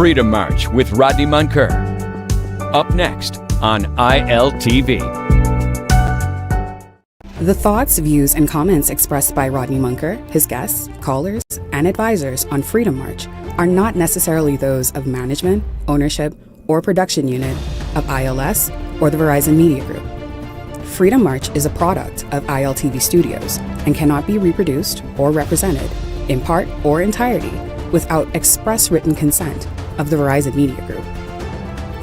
Freedom March with Rodney Munker. Up next on ILTV. The thoughts, views, and comments expressed by Rodney Munker, his guests, callers, and advisors on Freedom March are not necessarily those of management, ownership, or production unit of ILS or the Verizon Media Group. Freedom March is a product of ILTV Studios and cannot be reproduced or represented, in part or entirety, without express written consent of the Verizon Media Group.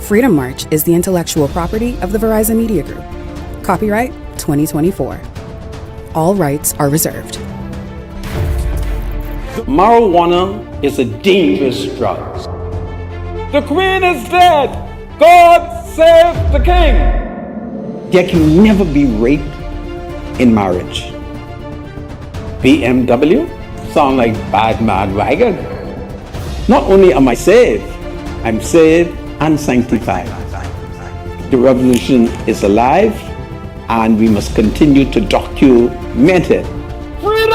Freedom March is the intellectual property of the Verizon Media Group. Copyright 2024. All rights are reserved. Marijuana is a dangerous drug. The Queen is dead! God save the King! There can never be rape in marriage. BMW sound like bad mad wagon. Not only am I saved, I'm saved and sanctified. The revolution is alive, and we must continue to document it. Freedom!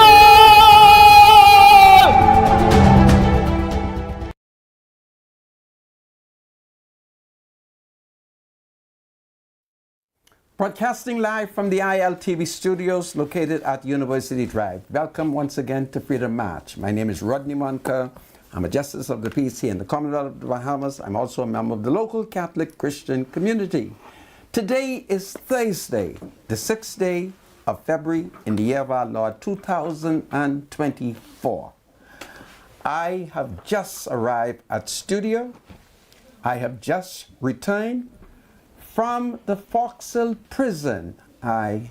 Broadcasting live from the ILTV studios located at University Drive. Welcome once again to Freedom March. My name is Rodney Munker. I'm a Justice of the Peace here in the Commonwealth of the Bahamas. I'm also a member of the local Catholic Christian community. Today is Thursday, the 6th day of February in the year of our Lord 2024. I have just arrived at studio. I have just returned from the Foxhill prison. I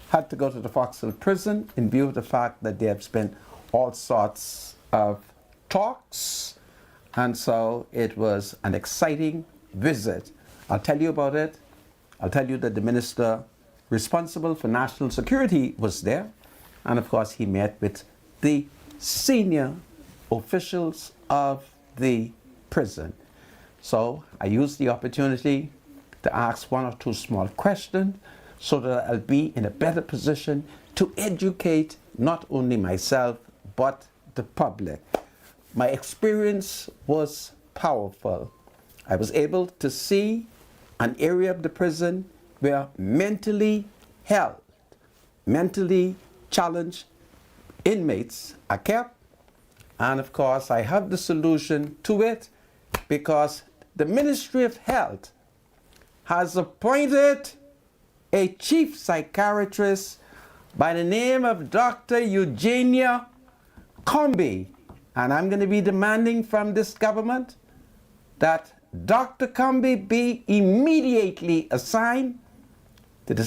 had to go to the Foxhill prison in view of the fact that there have been all sorts of talks, and so it was an exciting visit. I'll tell you about it. I'll tell you that the minister responsible for national security was there, and of course he met with the senior officials of the prison. So I used the opportunity to ask one or two small questions so that I'll be in a better position to educate not only myself but the public. My experience was powerful. I was able to see an area of the prison where mentally held, mentally challenged inmates are kept, and of course I have the solution to it because the Ministry of Health has appointed a chief psychiatrist by the name of Dr. Eugenia Comby. And I'm going to be demanding from this government that Dr. Comby be immediately assigned to the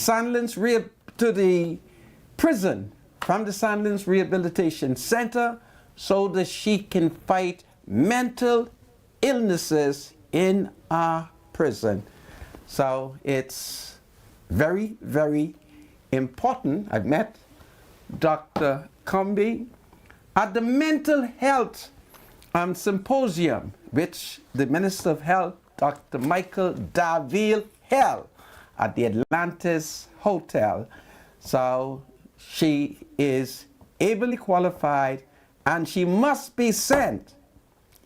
prison from the Sandlands Rehabilitation Center so that she can fight mental illnesses in our prison. So it's very, very important. I've met Dr. Comby at the Mental Health Symposium, which the Minister of Health, Dr. Michael Daville, held at the Atlantis Hotel. So she is ably qualified, and she must be sent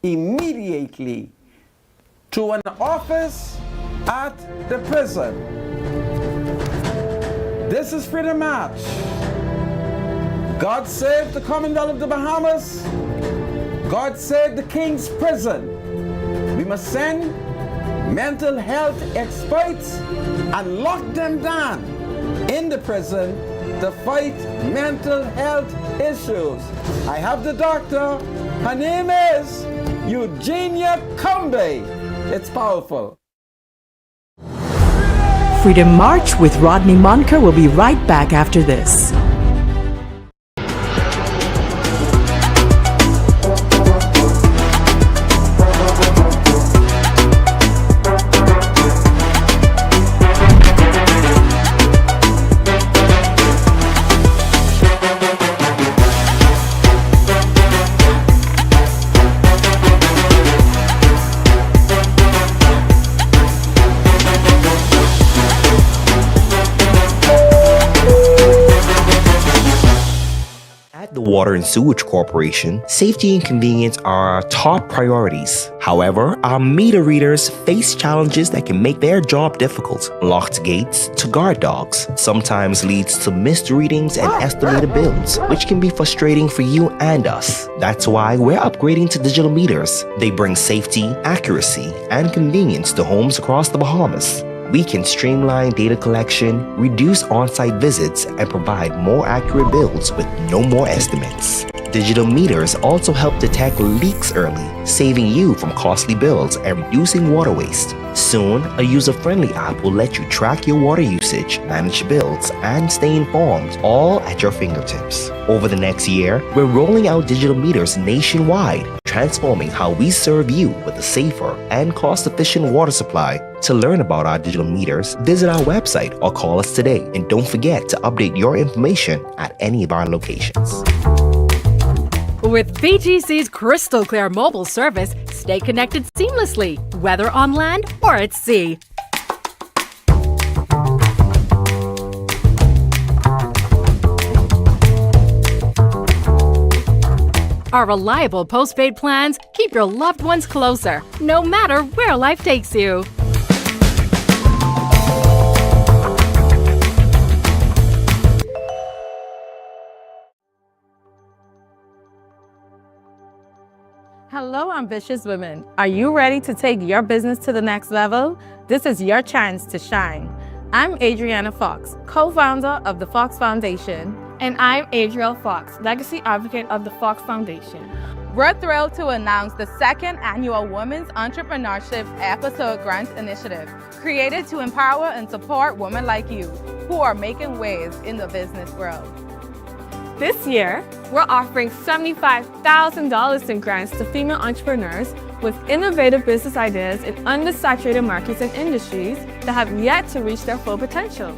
immediately to an office at the prison. This is Freedom March. God save the Commonwealth of the Bahamas. God save the King's prison. We must send mental health experts and lock them down in the prison to fight mental health issues. I have the doctor. Her name is Eugenia Comby. It's powerful. Freedom March with Rodney Munker will be right back after this. Water and Sewage Corporation, safety and convenience are our top priorities. However, our meter readers face challenges that can make their job difficult. Locked gates to guard dogs sometimes leads to missed readings and estimated bills, which can be frustrating for you and us. That's why we're upgrading to digital meters. They bring safety, accuracy, and convenience to homes across the Bahamas. We can streamline data collection, reduce on-site visits, and provide more accurate bills with no more estimates. Digital meters also help detect leaks early, saving you from costly bills and reducing water waste. Soon, a user-friendly app will let you track your water usage, manage bills, and stay informed, all at your fingertips. Over the next year, we're rolling out digital meters nationwide, transforming how we serve you with a safer and cost-efficient water supply. To learn about our digital meters, visit our website or call us today. And don't forget to update your information at any of our locations. With BGC's crystal clear mobile service, stay connected seamlessly, whether on land or at sea. Our reliable postpaid plans keep your loved ones closer, no matter where life takes you. Hello, ambitious women. Are you ready to take your business to the next level? This is your chance to shine. I'm Adriana Fox, co-founder of the Fox Foundation. And I'm Adriel Fox, legacy advocate of the Fox Foundation. We're thrilled to announce the second annual Women's Entrepreneurship Episode Grant Initiative, created to empower and support women like you who are making waves in the business world. This year, we're offering $75,000 in grants to female entrepreneurs with innovative business ideas in undersaturated markets and industries that have yet to reach their full potential.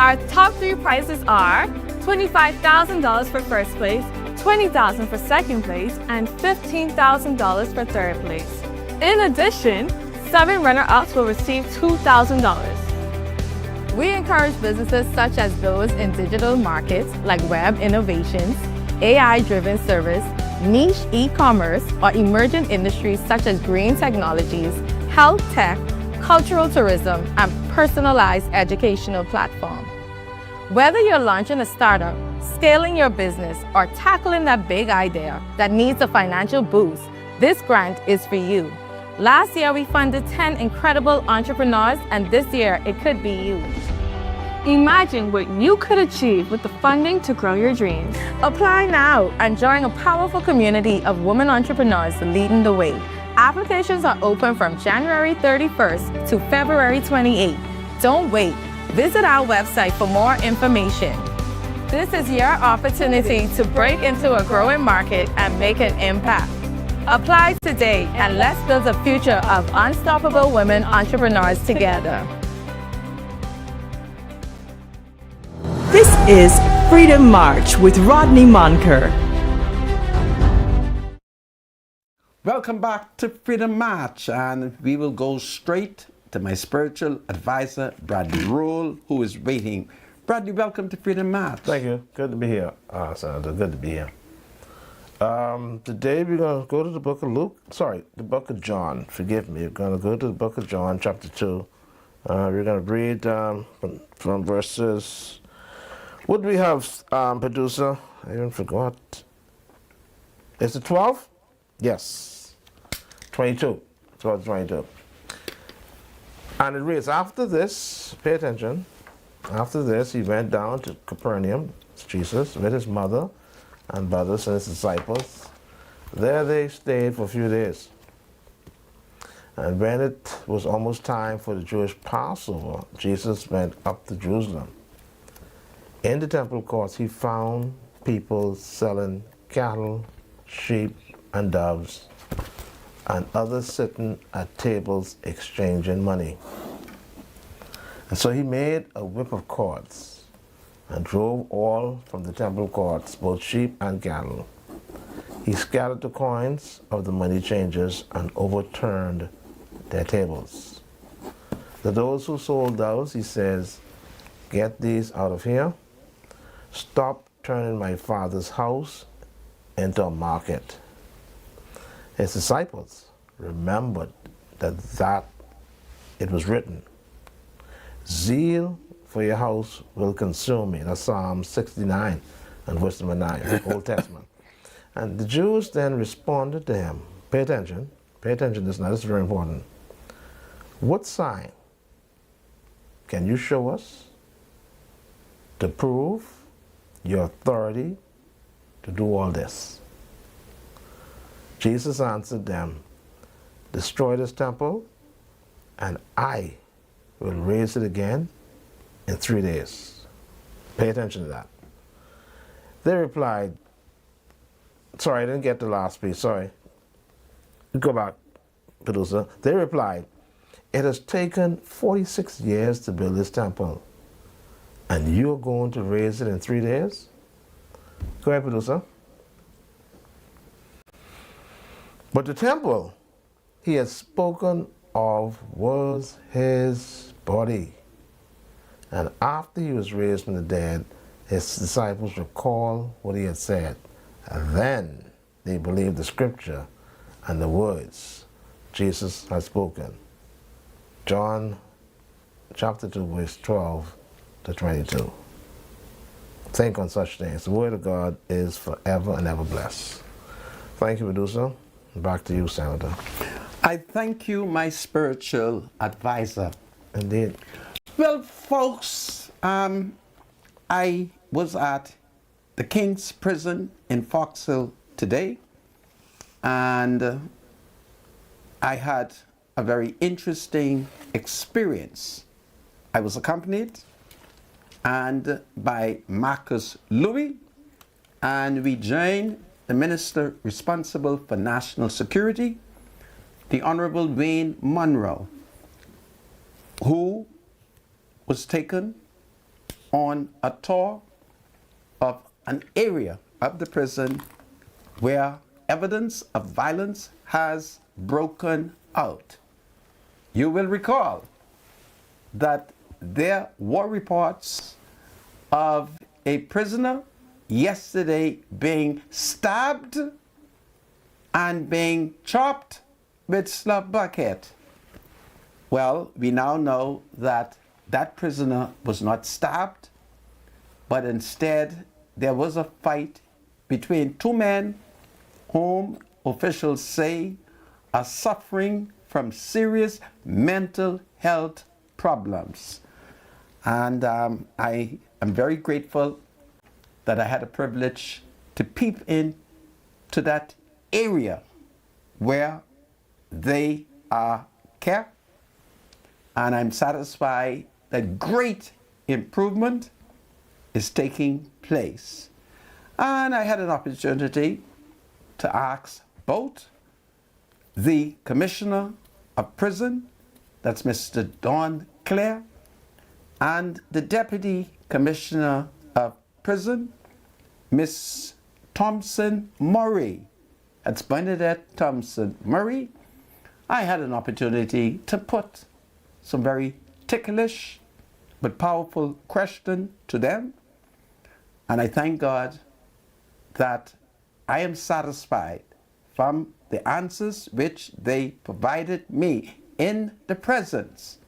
Our top 3 prizes are $25,000 for first place, $20,000 for second place, and $15,000 for third place. In addition, 7 runner-ups will receive $2,000. We encourage businesses such as those in digital markets like web innovations, AI-driven service, niche e-commerce, or emerging industries such as green technologies, health tech, cultural tourism, and personalized educational platform. Whether you're launching a startup, scaling your business, or tackling that big idea that needs a financial boost, this grant is for you. Last year, we funded 10 incredible entrepreneurs, and this year, it could be you. Imagine what you could achieve with the funding to grow your dreams. Apply now and join a powerful community of women entrepreneurs leading the way. Applications are open from January 31st to February 28th. Don't wait. Visit our website for more information. This is your opportunity to break into a growing market and make an impact. Apply today and let's build a future of unstoppable women entrepreneurs together. This is Freedom March with Rodney Monker. Welcome back to Freedom March, and we will go straight to my spiritual advisor, Bradley Rule, who is waiting. Bradley, welcome to Freedom March. Thank you. Good to be here, Senator. Good to be here. Today we're going to go to the book of the book of John. Forgive me. We're going to go to the book of John, chapter 2. We're going to read from verses. What do we have, producer? I even forgot. Is it 12? Yes. 22. 12 to 22. And it reads, after this, pay attention, after this he went down to Capernaum, Jesus, with his mother and brothers and his disciples. There they stayed for a few days. And when it was almost time for the Jewish Passover, Jesus went up to Jerusalem. In the temple courts, he found people selling cattle, sheep, and doves, and others sitting at tables exchanging money. And so he made a whip of cords and drove all from the temple courts, both sheep and cattle. He scattered the coins of the money changers and overturned their tables. To those who sold doves, he says, "Get these out of here. Stop turning my Father's house into a market. His disciples remembered that it was written, zeal for your house will consume me. That's Psalm 69 and verse number 9, Old Testament. And the Jews then responded to him. Pay attention to this now, this is very important. What sign can you show us to prove your authority to do all this? Jesus answered them, destroy this temple, and I will raise it again in 3 days. Pay attention to that. They replied, sorry, I didn't get the last piece, sorry. Go back, producer. They replied, it has taken 46 years to build this temple, and you're going to raise it in 3 days? Go ahead, producer. But the temple he had spoken of was his body. And after he was raised from the dead, his disciples recalled what he had said. And then they believed the scripture and the words Jesus had spoken. John chapter 2, verse 12 to 22. Think on such things. The word of God is forever and ever blessed. Thank you, producer. Back to you, Senator. I thank you, my spiritual advisor. Indeed. Well, folks, I was at the King's Prison in Foxhill today, and I had a very interesting experience. I was accompanied by Marcus Louis, and we joined the Minister responsible for National Security, the Honorable Wayne Monroe, who was taken on a tour of an area of the prison where evidence of violence has broken out. You will recall that there were reports of a prisoner yesterday being stabbed and being chopped with slap bucket. Well, we now know that that prisoner was not stabbed, but instead there was a fight between two men whom officials say are suffering from serious mental health problems. And I am very grateful that I had a privilege to peep in to that area where they are kept. And I'm satisfied that great improvement is taking place. And I had an opportunity to ask both the Commissioner of Prison, that's Mr. Don Clare, and the Deputy Commissioner of Prison, Miss Thompson Murray. That's Bernadette Thompson Murray. I had an opportunity to put some very ticklish but powerful question to them. And I thank God that I am satisfied from the answers which they provided me in the presence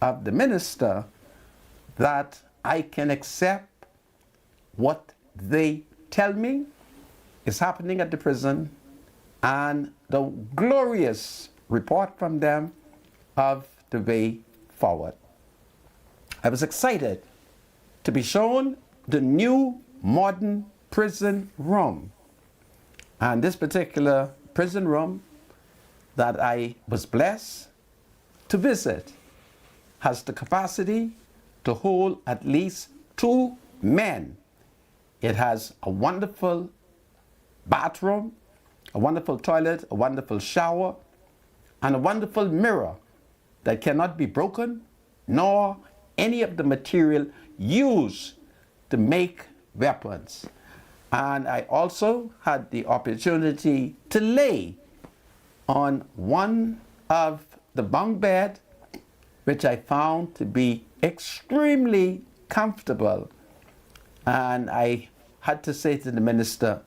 of the minister, that I can accept what they tell me is happening at the prison and the glorious report from them of the way forward. I was excited to be shown the new modern prison room. And this particular prison room that I was blessed to visit has the capacity to hold at least 2 men. It has a wonderful bathroom, a wonderful toilet, a wonderful shower, and a wonderful mirror that cannot be broken, nor any of the material used to make weapons. And I also had the opportunity to lay on one of the bunk bed, which I found to be extremely comfortable. And I had to say to the minister,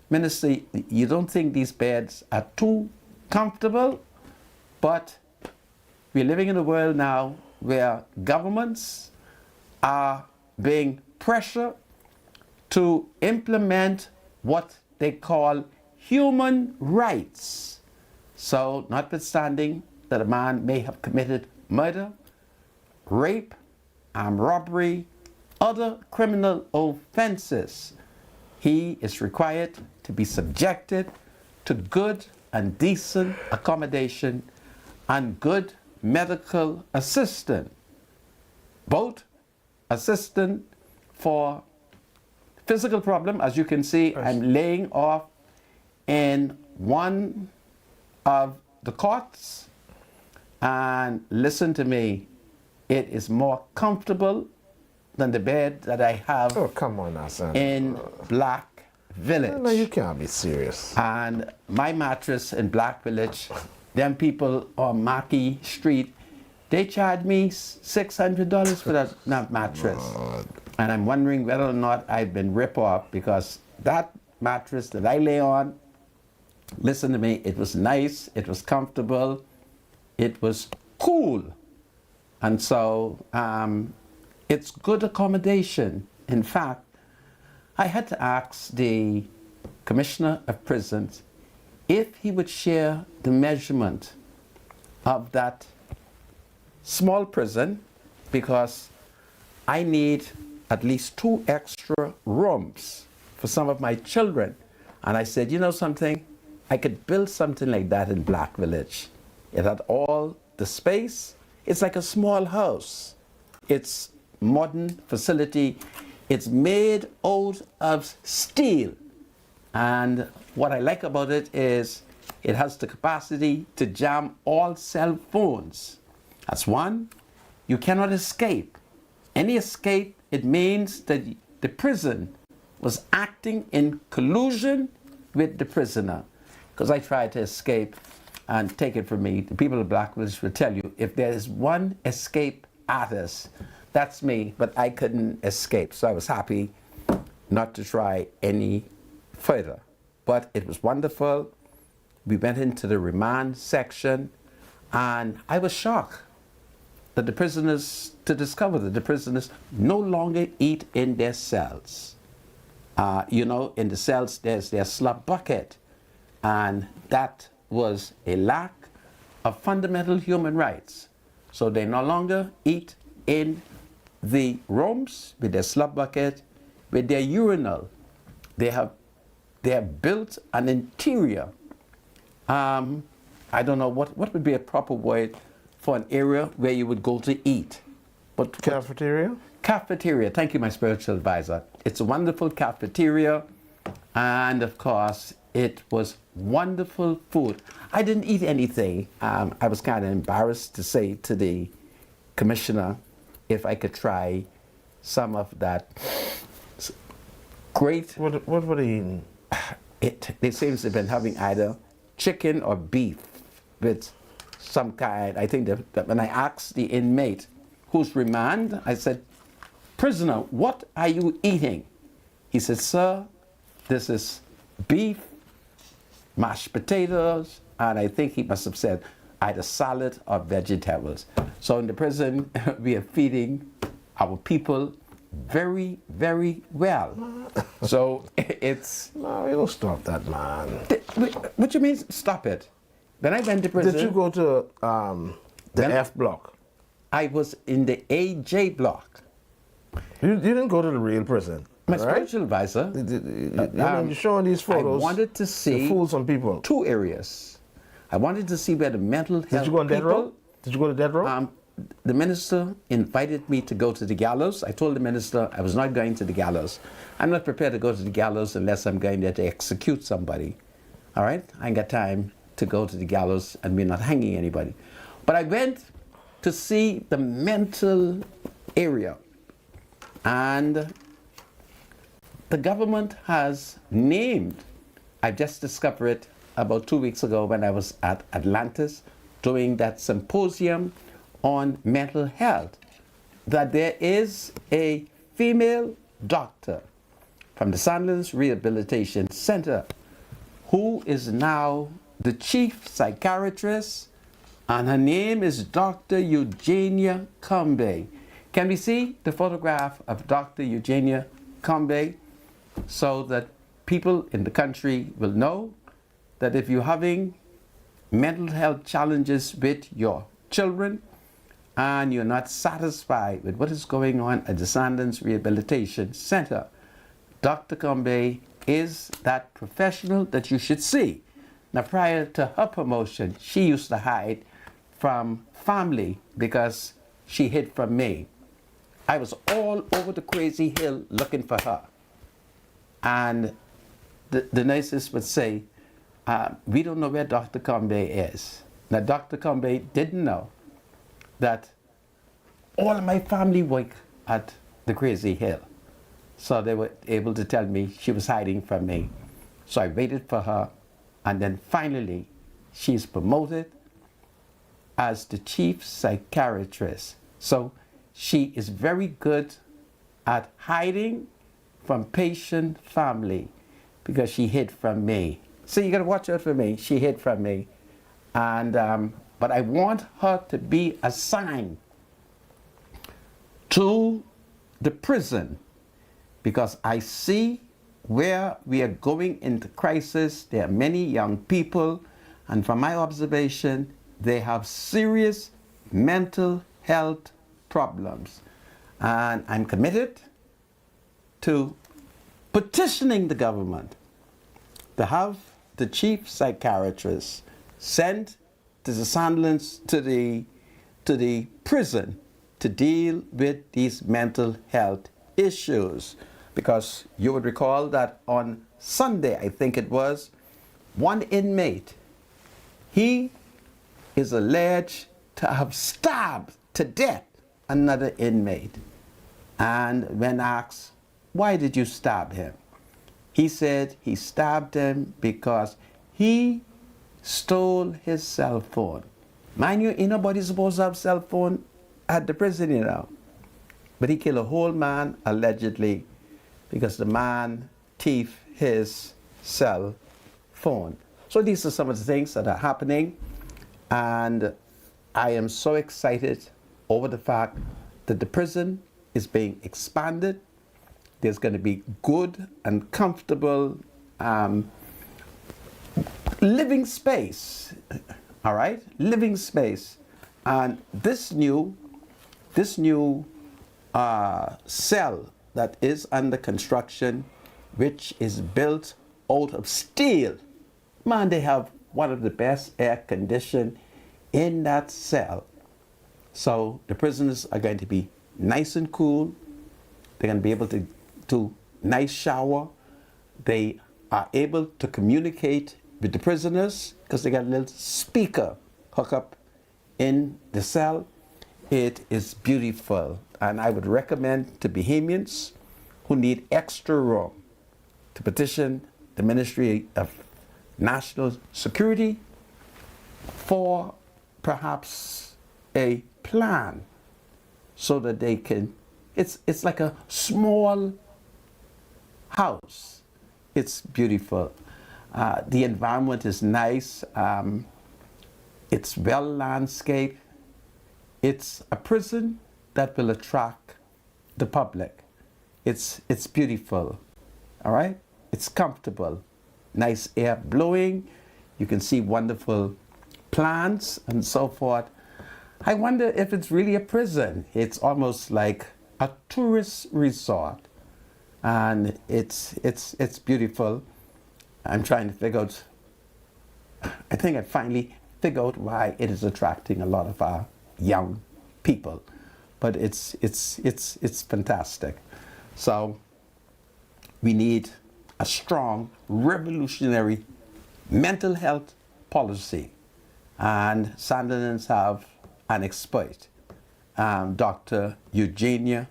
Minister, you don't think these beds are too comfortable? But we're living in a world now where governments are being pressured to implement what they call human rights. So, notwithstanding that a man may have committed murder, rape, armed robbery, other criminal offenses, he is required to be subjected to good and decent accommodation and good medical assistance, both assistance for physical problem. As you can see, I'm laying off in one of the cots, and listen to me, it is more comfortable than the bed that I have come on now, son. in Black Village. No, you can't be serious. And my mattress in Black Village, them people on Mackey Street, they charge me $600 for that mattress. And I'm wondering whether or not I've been ripped off, because that mattress that I lay on, listen to me, it was nice, it was comfortable, it was cool. And so it's good accommodation. In fact, I had to ask the Commissioner of Prisons if he would share the measurement of that small prison, because I need at least 2 extra rooms for some of my children. And I said, you know something, I could build something like that in Black Village. It had all the space. It's like a small house. It's modern facility. It's made out of steel. And what I like about it is it has the capacity to jam all cell phones. That's one. You cannot escape. Any escape, it means that the prison was acting in collusion with the prisoner. Because I tried to escape, and take it from me, the people of Black Village will tell you, if there is one escape artist, that's me, but I couldn't escape. So I was happy not to try any further. But it was wonderful. We went into the remand section, and I was shocked that the prisoners, to discover that the prisoners no longer eat in their cells. You know, in the cells, there's their slop bucket. And that was a lack of fundamental human rights. So they no longer eat in the rooms with their slop bucket, with their urinal. They have built an interior. I don't know what would be a proper word for an area where you would go to eat. But Cafeteria? Cafeteria. Thank you, my spiritual advisor. It's a wonderful cafeteria, and of course, it was wonderful food. I didn't eat anything. I was kind of embarrassed to say to the commissioner if I could try some of that great. What were they eating? They seem to have been having either chicken or beef with some kind. I think that when I asked the inmate whose remand, I said, "Prisoner, what are you eating?" He said, "Sir, this is beef, mashed potatoes," and I think he must have said either salad or vegetables. So in the prison, we are feeding our people very, very well. So it's... No, you don't stop that, man. What you mean, stop it? When I went to prison... Did you go to the F block? I was in the AJ block. You didn't go to the real prison. My right? spiritual advisor. You're showing these photos. I wanted to see... To fool some people. 2 areas. I wanted to see where the mental health... Did you go on death row? Did you go to death row? The minister invited me to go to the gallows. I told the minister I was not going to the gallows. I'm not prepared to go to the gallows unless I'm going there to execute somebody. All right? I ain't got time to go to the gallows and we're not hanging anybody. But I went to see the mental area. And the government has named, I just discovered it about 2 weeks ago when I was at Atlantis doing that symposium on mental health, that there is a female doctor from the Sandlands Rehabilitation Center who is now the chief psychiatrist, and her name is Dr. Eugenia Combe. Can we see the photograph of Dr. Eugenia Combe so that people in the country will know that if you're having mental health challenges with your children and you're not satisfied with what is going on at the Sandlands Rehabilitation Center, Dr. Combe is that professional that you should see. Now, prior to her promotion, she used to hide from family because she hid from me. I was all over the crazy hill looking for her. And the nurses would say, we don't know where Dr. Combe is. Now, Dr. Combe didn't know that all of my family worked at the crazy hill. So they were able to tell me she was hiding from me. So I waited for her, and then finally she's promoted as the chief psychiatrist. So she is very good at hiding from patient family because she hid from me. So you gotta watch out for me. She hid from me. And, but I want her to be assigned to the prison because I see where we are going into crisis. There are many young people, and from my observation, they have serious mental health problems. And I'm committed to petitioning the government to have the chief psychiatrist sent to the Sandlands, to the prison to deal with these mental health issues. Because you would recall that on Sunday, I think it was, one inmate, he is alleged to have stabbed to death another inmate. And when asked, why did you stab him? He said he stabbed him because he stole his cell phone. Mind you, ain't nobody supposed to have cell phone at the prison, you know. But he killed a whole man, allegedly, because the man thieved his cell phone. So these are some of the things that are happening, and I am so excited over the fact that the prison is being expanded. There's going to be good and comfortable living space, all right? Living space. And this new cell that is under construction, which is built out of steel, man, they have one of the best air conditioning in that cell. So the prisoners are going to be nice and cool. They're going to be able to do nice shower. They are able to communicate with the prisoners because they got a little speaker hook up in the cell. It is beautiful, and I would recommend to Bahamians who need extra room to petition the Ministry of National Security for perhaps a plan so that they can, it's like a small house. It's beautiful. The environment is nice. It's well landscaped. It's a prison that will attract the public. It's beautiful, all right? It's comfortable, nice air blowing. You can see wonderful plants and so forth. I wonder if it's really a prison. It's almost like a tourist resort, and it's beautiful. I'm trying to figure out, I think I finally figured out why it is attracting a lot of our young people, but it's fantastic. So we need a strong, revolutionary mental health policy, and Sandlands have an expert, Dr. Eugenia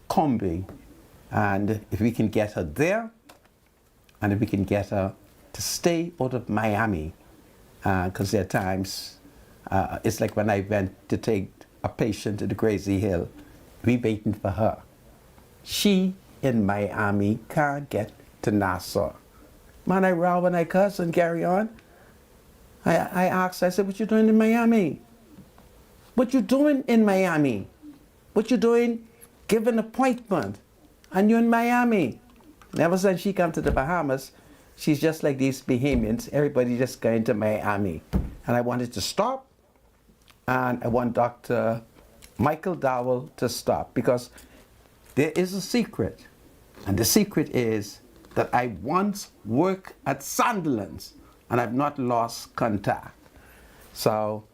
Combe, and if we can get her there, and if we can get her to stay out of Miami, because there are times, it's like when I went to take a patient to the Crazy Hill, we waiting for her. She in Miami can't get to Nassau. Man, I row and I cuss and carry on. I asked, I said, what you doing in Miami? What you doing in Miami? What you doing? Give an appointment. And you're in Miami. And ever since she come to the Bahamas, she's just like these Bahamians. Everybody just going to Miami. And I wanted to stop. And I want Dr. Michael Dowell to stop, because there is a secret. And the secret is that I once worked at Sunderland's and I've not lost contact. So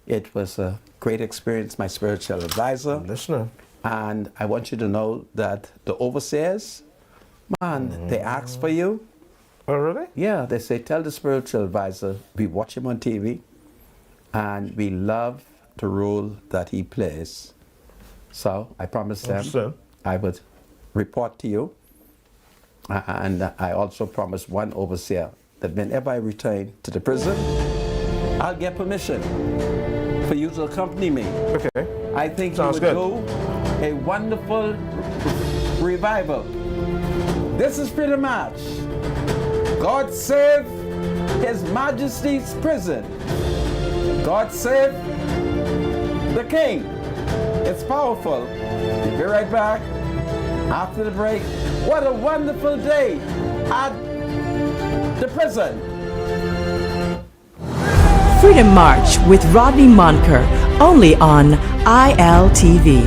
it was a great experience, my spiritual advisor. Listener. And I want you to know that the overseers, man, they ask for you. Oh, really? Yeah, they say, tell the spiritual advisor, we watch him on TV and we love the role that he plays. So I promised them I would report to you. And I also promised one overseer that whenever I return to the prison, I'll get permission for you to accompany me. Okay. I think Sounds you would good. do a wonderful revival. This is pretty much God Save His Majesty's Prison. God Save the King. It's powerful. We'll be right back after the break. What a wonderful day at the prison. Freedom March with Rodney Monker, only on ILTV.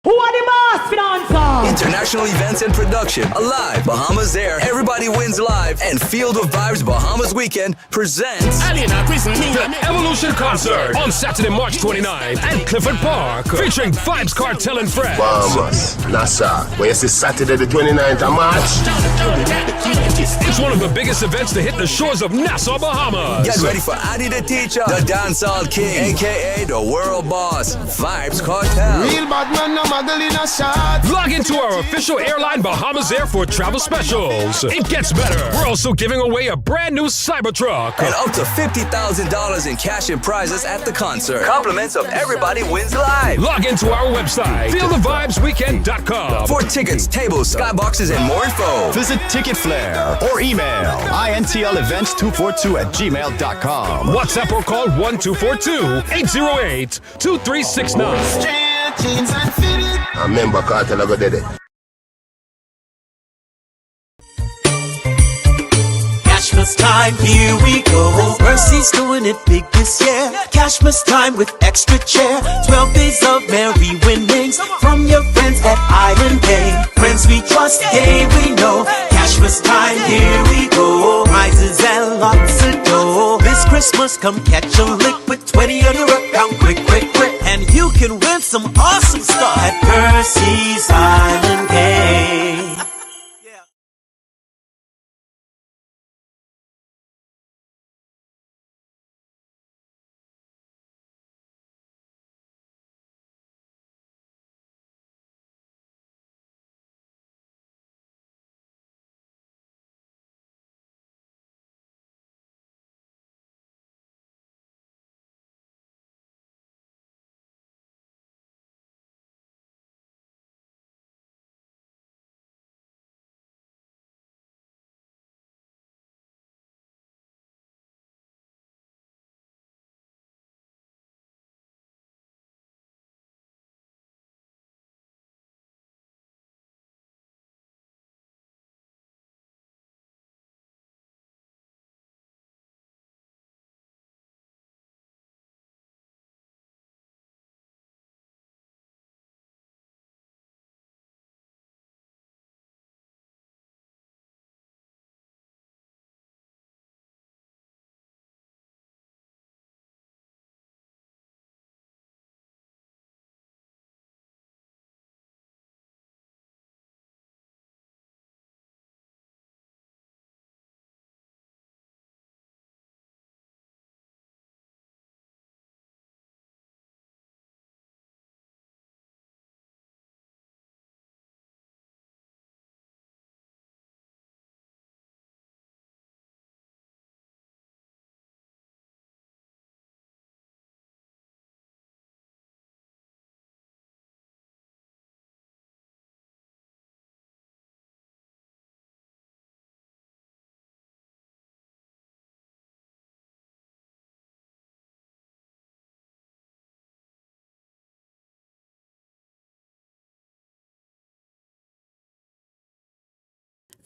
Who are the boss financer? International events and production. Alive, Bahamas Air, Everybody Wins Live, and Field of Vibes Bahamas Weekend presents the Evolution Concert on Saturday, March 29th at Clifford Park, featuring Vibes Cartel and Friends. Bahamas, Nassau, where you see Saturday the 29th of March. It's one of the biggest events to hit the shores of Nassau, Bahamas. Get ready for Adi the Teacher, the Dancehall King, aka the World Boss, Vibes Cartel. Real bad man, no muggle in a shot. Log into our official airline Bahamas Air for travel specials. It gets better. We're also giving away a brand new Cybertruck. And up to $50,000 in cash and prizes at the concert. Compliments of Everybody Wins Live. Log into our website, feelthevibesweekend.com. For tickets, tables, skyboxes, and more info. Visit Ticket Flair or email intlevents242@gmail.com. WhatsApp or call 1242-808-2369. I remember Cartel go did it. Cashmas time, here we go. Mercy's doing it big this year. Cashmas time with extra chair. 12 days of merry winnings from your friends at Island Bay. Friends we trust, yeah we know. Cashmas time, here we go. Prizes and lots of dough. This Christmas, come catch a lick with 20 on your account. Quick, quick, quick. And you can win some awesome stuff at Percy's Island Bay.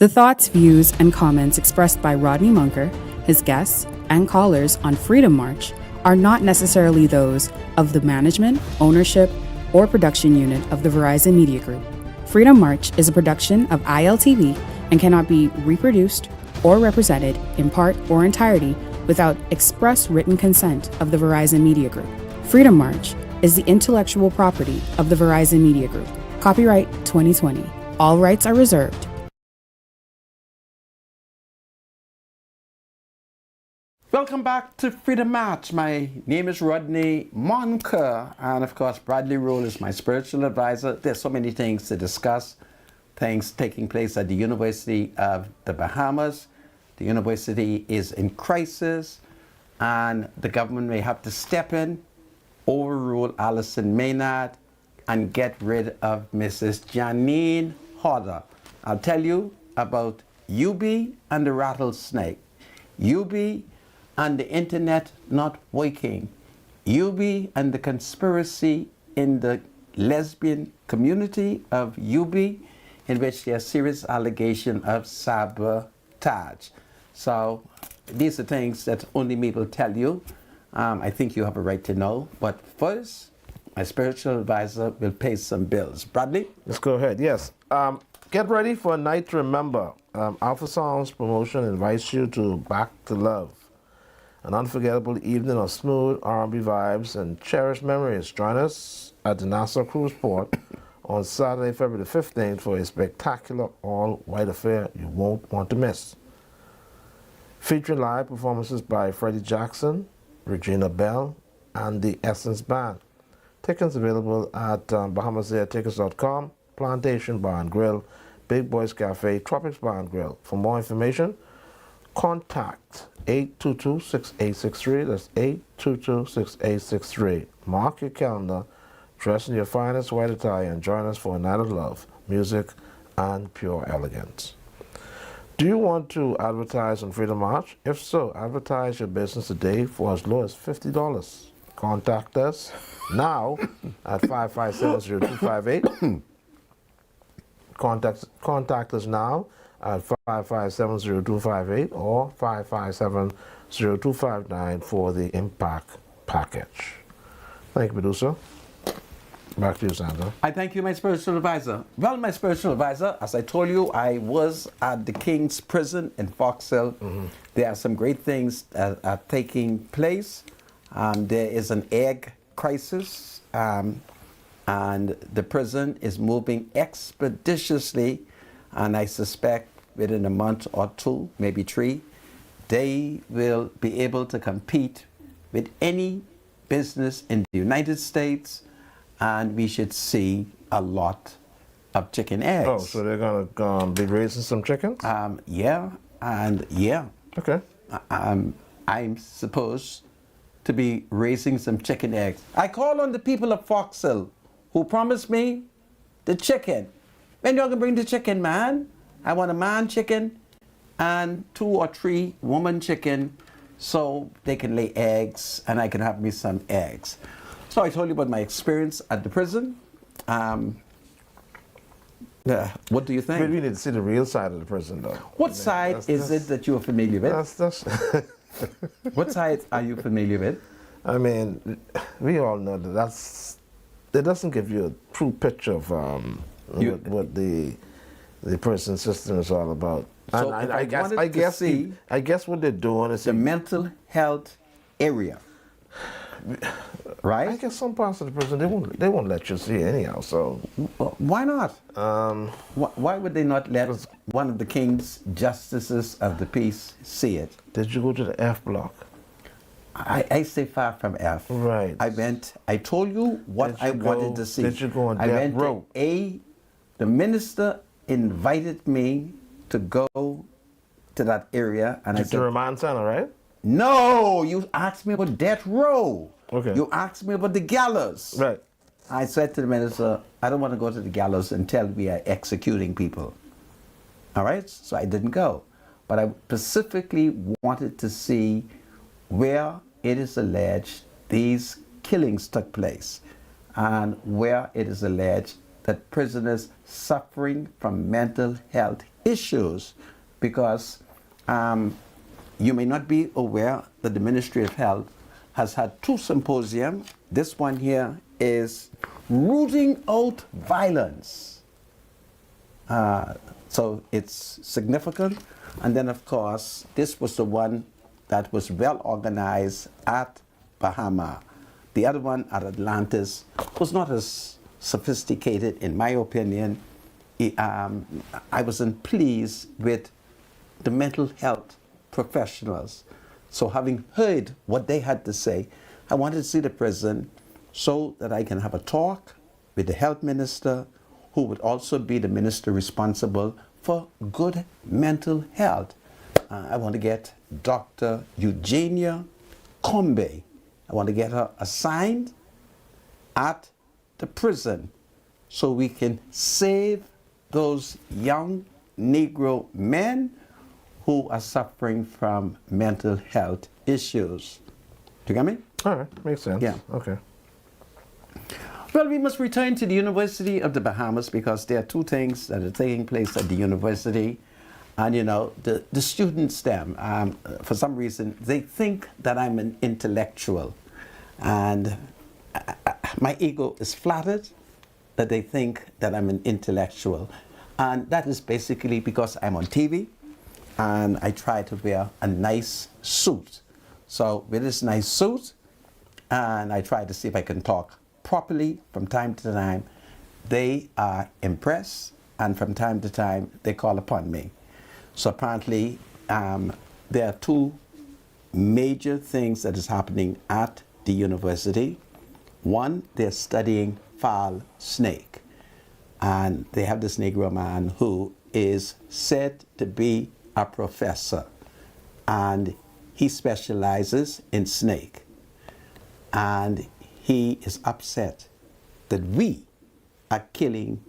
The thoughts, views, and comments expressed by Rodney Munker, his guests, and callers on Freedom March are not necessarily those of the management, ownership, or production unit of the Verizon Media Group. Freedom March is a production of ILTV and cannot be reproduced or represented in part or entirety without express written consent of the Verizon Media Group. Freedom March is the intellectual property of the Verizon Media Group. Copyright 2020. All rights are reserved. Welcome back to Freedom March. My name is Rodney Monker, and of course Bradley Roll is my spiritual advisor. There's so many things to discuss, things taking place at the University of the Bahamas. The university is in crisis, and the government may have to step in, overrule Allison Maynard, and get rid of Mrs. Janine Hodder. I'll tell you about UB and the rattlesnake. UB and the internet not working. UB and the conspiracy in the lesbian community of UB, in which there are serious allegations of sabotage. So these are things that only me will tell you. I think you have a right to know. But first, my spiritual advisor will pay some bills. Bradley? Let's go ahead. Yes. Get ready for a night to remember. Alpha Sounds Promotion invites you to Back to Love, an unforgettable evening of smooth R&B vibes and cherished memories. Join us at the Nassau Cruise Port on Saturday, February the 15th for a spectacular all-white affair you won't want to miss. Featuring live performances by Freddie Jackson, Regina Bell, and the Essence Band. Tickets available at BahamasAirTickets.com, Plantation Bar and Grill, Big Boys Cafe, Tropics Bar and Grill. For more information, contact 822-6863. That's 822-6863. Mark your calendar, dress in your finest white attire, and join us for a night of love, music, and pure elegance. Do you want to advertise on Freedom March? If so, advertise your business today for as low as $50. Contact us now at 557-0258. Contact us now at 557-0258 or 557-0259 for the Impact Package. Thank you, producer. Back to you, Sandra. I thank you, my spiritual advisor. Well, my spiritual advisor, as I told you, I was at the King's Prison in Fox Hill. There are some great things that are taking place. There is an egg crisis, and the prison is moving expeditiously, and I suspect within a month or two, maybe 3, they will be able to compete with any business in the United States, and we should see a lot of chicken eggs. Oh, so they're going to be raising some chickens? Yeah, and yeah. Okay. I'm supposed to be raising some chicken eggs. I call on the people of Fox Hill who promised me the chicken. When y'all gonna bring the chicken, man? I want a man chicken and 2 or 3 woman chicken so they can lay eggs and I can have me some eggs. So I told you about my experience at the prison. What do you think? We need to see the real side of the prison, though. What side is it that you're familiar with? What side are you familiar with? I mean, we all know that that doesn't give you a true picture of what the prison system is all about. So and I guess what they're doing is the mental health area. Right? I guess some parts of the prison they won't let you see it anyhow. So why not? Why would they not let one of the king's justices of the peace see it? Did you go to the F block? I stay far from F. Right. I told you what I wanted to see. Did you go on death row? The minister invited me to go to that area, and I said, to remand center, right? No, you asked me about death row. Okay. You asked me about the gallows. Right. I said to the minister, I don't want to go to the gallows until we are executing people. All right? So I didn't go. But I specifically wanted to see where it is alleged these killings took place and where it is alleged that prisoners suffering from mental health issues, because you may not be aware that the Ministry of Health has had 2 symposiums. This one here is rooting out violence. So it's significant. And then, of course, this was the one that was well organized at Bahamas. The other one at Atlantis was not as sophisticated, in my opinion. I wasn't pleased with the mental health professionals. So having heard what they had to say, I wanted to see the prison so that I can have a talk with the health minister, who would also be the minister responsible for good mental health. I want to get Dr. Eugenia Combe. I want to get her assigned at the prison so we can save those young Negro men who are suffering from mental health issues. Do you get me? All right, makes sense. Yeah. Okay. Well, we must return to the University of the Bahamas because there are 2 things that are taking place at the university. And you know, the students, for some reason, they think that I'm an intellectual. And my ego is flattered that they think that I'm an intellectual. And that is basically because I'm on TV and I try to wear a nice suit. So with this nice suit, and I try to see if I can talk properly from time to time, they are impressed, and from time to time they call upon me. So apparently there are 2 major things that is happening at the university. One, they're studying fowl snake, and they have this Negro man who is said to be a professor, and he specializes in snake, and he is upset that we are killing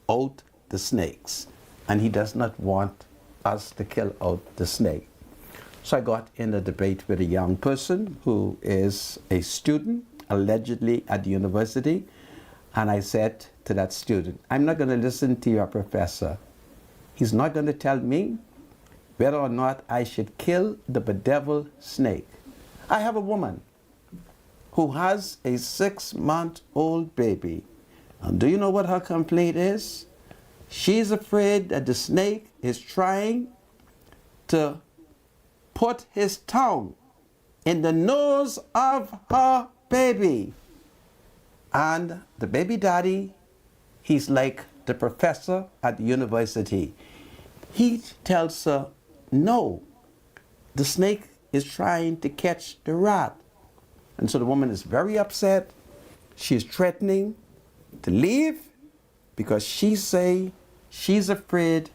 out the snakes, and he does not want us to kill out the snake. So I got in a debate with a young person who is a student, allegedly at the university, and I said to that student, I'm not going to listen to your professor. He's not going to tell me whether or not I should kill the bedeviled snake. I have a woman who has a 6-month-old baby. And do you know what her complaint is? She's afraid that the snake is trying to put his tongue in the nose of her baby. And the baby daddy, he's like the professor at the university. He tells her, no, the snake is trying to catch the rat. And so the woman is very upset. She's threatening to leave because she say she's afraid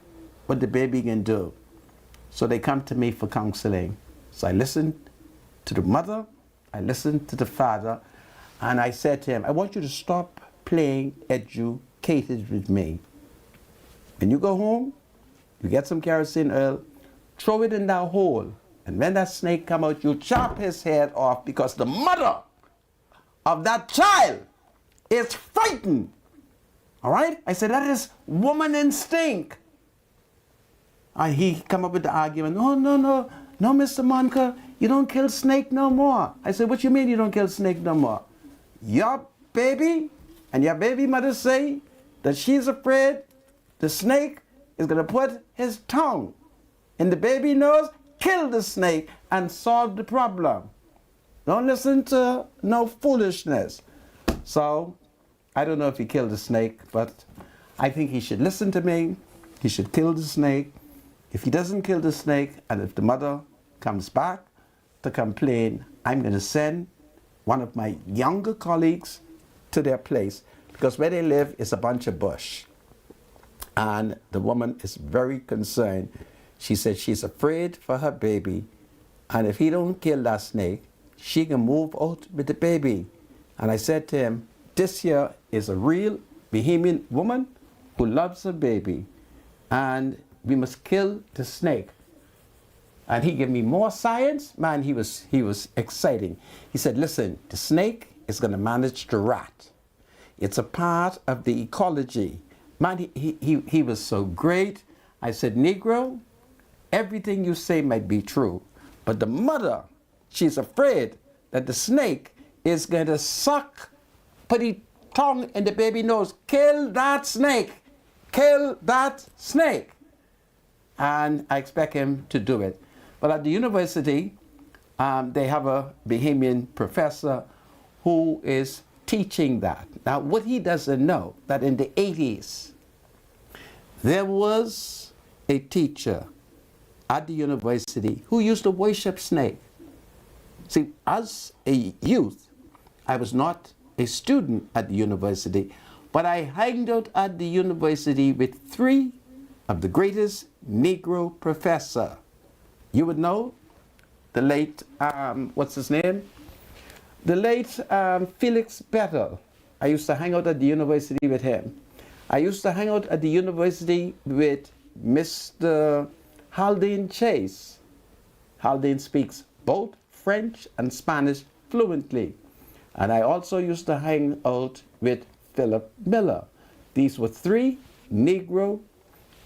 what the baby can do. So they come to me for counseling. So I listened to the mother, I listened to the father, and I said to him, I want you to stop playing educated with me. When you go home, you get some kerosene oil, throw it in that hole, and when that snake come out, you chop his head off because the mother of that child is frightened. All right? I said, that is woman instinct. And he come up with the argument, no, Mr. Monka, you don't kill snake no more. I said, what you mean you don't kill snake no more? Your baby and your baby mother say that she's afraid the snake is going to put his tongue in the baby nose, kill the snake, and solve the problem. Don't listen to no foolishness. So, I don't know if he killed the snake, but I think he should listen to me. He should kill the snake. If he doesn't kill the snake, and if the mother comes back to complain, I'm going to send one of my younger colleagues to their place, because where they live is a bunch of bush. And the woman is very concerned. She said she's afraid for her baby, and if he don't kill that snake, she can move out with the baby. And I said to him, this here is a real Bahamian woman who loves her baby, and we must kill the snake. And he gave me more science. Man, he was exciting. He said, listen, the snake is going to manage the rat. It's a part of the ecology. Man, he was so great. I said, Negro, everything you say might be true, but the mother, she's afraid that the snake is going to put his tongue in the baby nose. Kill that snake. Kill that snake. And I expect him to do it. But at the university, they have a Bahamian professor who is teaching that. Now, what he doesn't know, that in the 80s, there was a teacher at the university who used to worship snake. See, as a youth, I was not a student at the university, but I hanged out at the university with 3 of the greatest Negro professor. You would know the late, what's his name? The late Felix Bettel. I used to hang out at the university with him. I used to hang out at the university with Mr. Haldane Chase. Haldane speaks both French and Spanish fluently. And I also used to hang out with Philip Miller. These were 3 Negro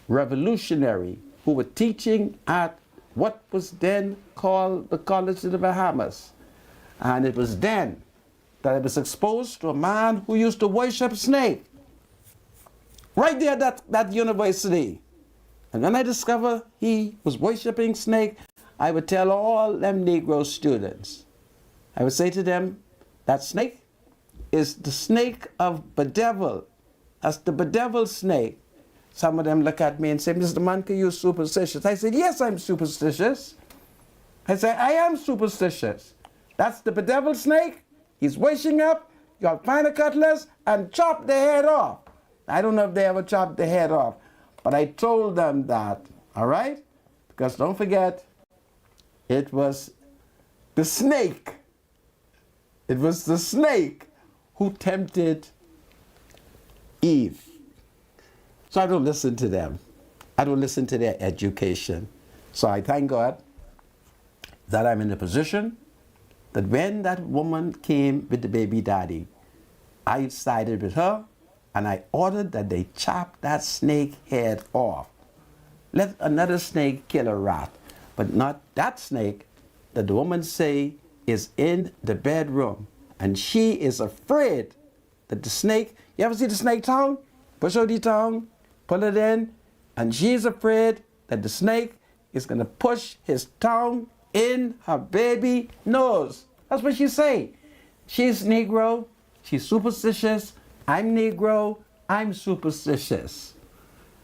revolutionary who were teaching at what was then called the College of the Bahamas. And it was then that I was exposed to a man who used to worship snake. Right there at that university. And when I discovered he was worshiping snake, I would tell all them Negro students, I would say to them, that snake is the snake of bedevil. That's the bedevil snake. Some of them look at me and say, Mr. Monk, you're superstitious. I said, yes, I'm superstitious. I say, I am superstitious. That's the bedevil snake. He's washing up. You'll find a cutlass and chop the head off. I don't know if they ever chopped the head off, but I told them that, all right? Because don't forget, it was the snake. It was the snake who tempted Eve. So I don't listen to them. I don't listen to their education. So I thank God that I'm in a position that when that woman came with the baby daddy, I sided with her and I ordered that they chop that snake head off. Let another snake kill a rat, but not that snake that the woman say is in the bedroom. And she is afraid that the snake, you ever see the snake tongue? Push out the tongue, pull it in, and she's afraid that the snake is going to push his tongue in her baby nose. That's what she say. She's Negro, she's superstitious. I'm Negro, I'm superstitious.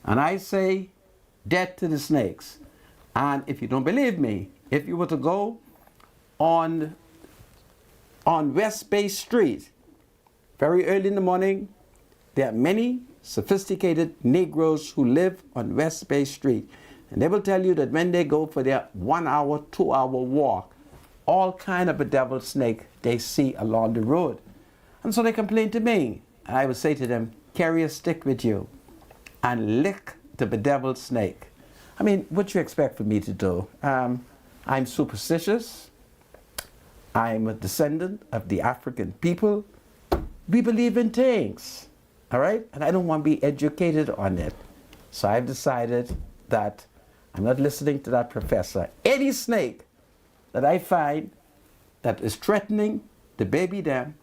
And I say, death to the snakes. And if you don't believe me, if you were to go on West Bay Street, very early in the morning, there are many sophisticated Negroes who live on West Bay Street. And they will tell you that when they go for their 1 hour, 2 hour walk, all kind of bedeviled snake they see along the road. And so they complain to me. And I would say to them, carry a stick with you and lick the bedeviled snake. I mean, what you expect for me to do? I'm superstitious. I'm a descendant of the African people. We believe in things, all right? And I don't want to be educated on it. So I've decided that I'm not listening to that professor. Any snake that I find that is threatening the baby dam,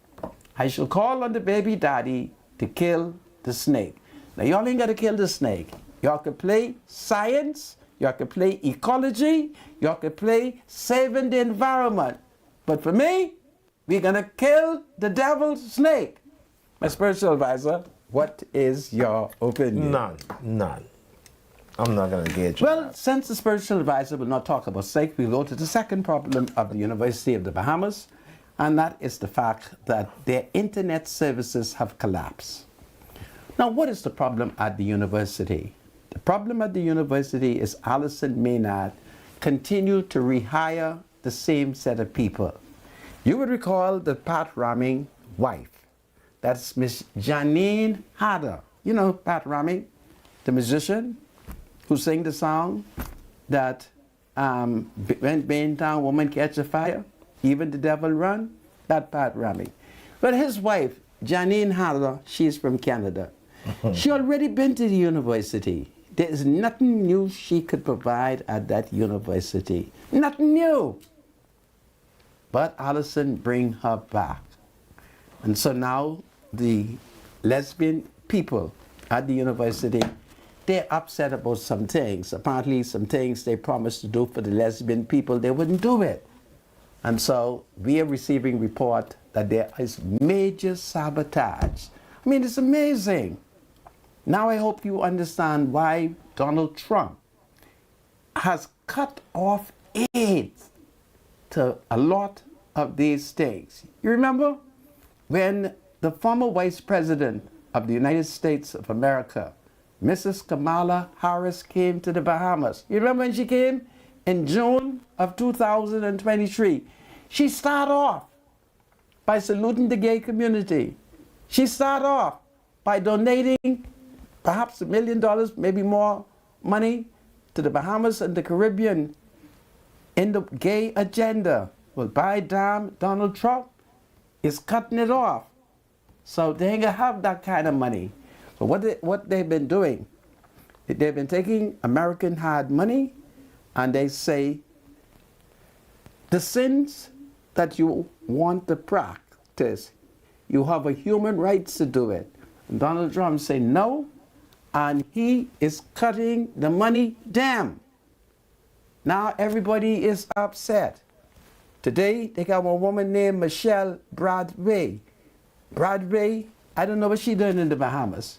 I shall call on the baby daddy to kill the snake. Now, y'all ain't got to kill the snake. Y'all can play science, y'all can play ecology, y'all can play saving the environment. But for me, we're going to kill the devil's snake. My spiritual advisor, what is your opinion? None. I'm not going to engage. Well, since the spiritual advisor will not talk about snake, we'll go to the second problem of the University of the Bahamas, and that is the fact that their internet services have collapsed. Now, what is the problem at the university? The problem at the university is Allison Maynard continued to rehire the same set of people. You would recall the Pat Raming wife. That's Miss Janine Harder. You know Pat Raming, the musician who sang the song that when Baintown woman catch a fire, even the devil run. That Pat Raming. But his wife Janine Haller, she's from Canada. She already been to the university. There is nothing new she could provide at that university. Nothing new. But Allison bring her back. And so now the lesbian people at the university, they're upset about some things. Apparently some things they promised to do for the lesbian people, they wouldn't do it. And so we are receiving report that there is major sabotage. I mean, it's amazing. Now I hope you understand why Donald Trump has cut off aid to a lot of these things. You remember when the former Vice President of the United States of America, Mrs. Kamala Harris, came to the Bahamas? You remember when she came? In June of 2023. She started off by saluting the gay community. She started off by donating perhaps $1 million, maybe more money to the Bahamas and the Caribbean in the gay agenda. Well, by damn, Donald Trump is cutting it off. So they ain't gonna have that kind of money. But what they've been doing, they've been taking American hard money and they say, the sins that you want to practice, you have a human rights to do it. And Donald Trump say no, and he is cutting the money down. Now everybody is upset. Today they got one woman named Michelle Bradway. Bradway, I don't know what she's doing in the Bahamas.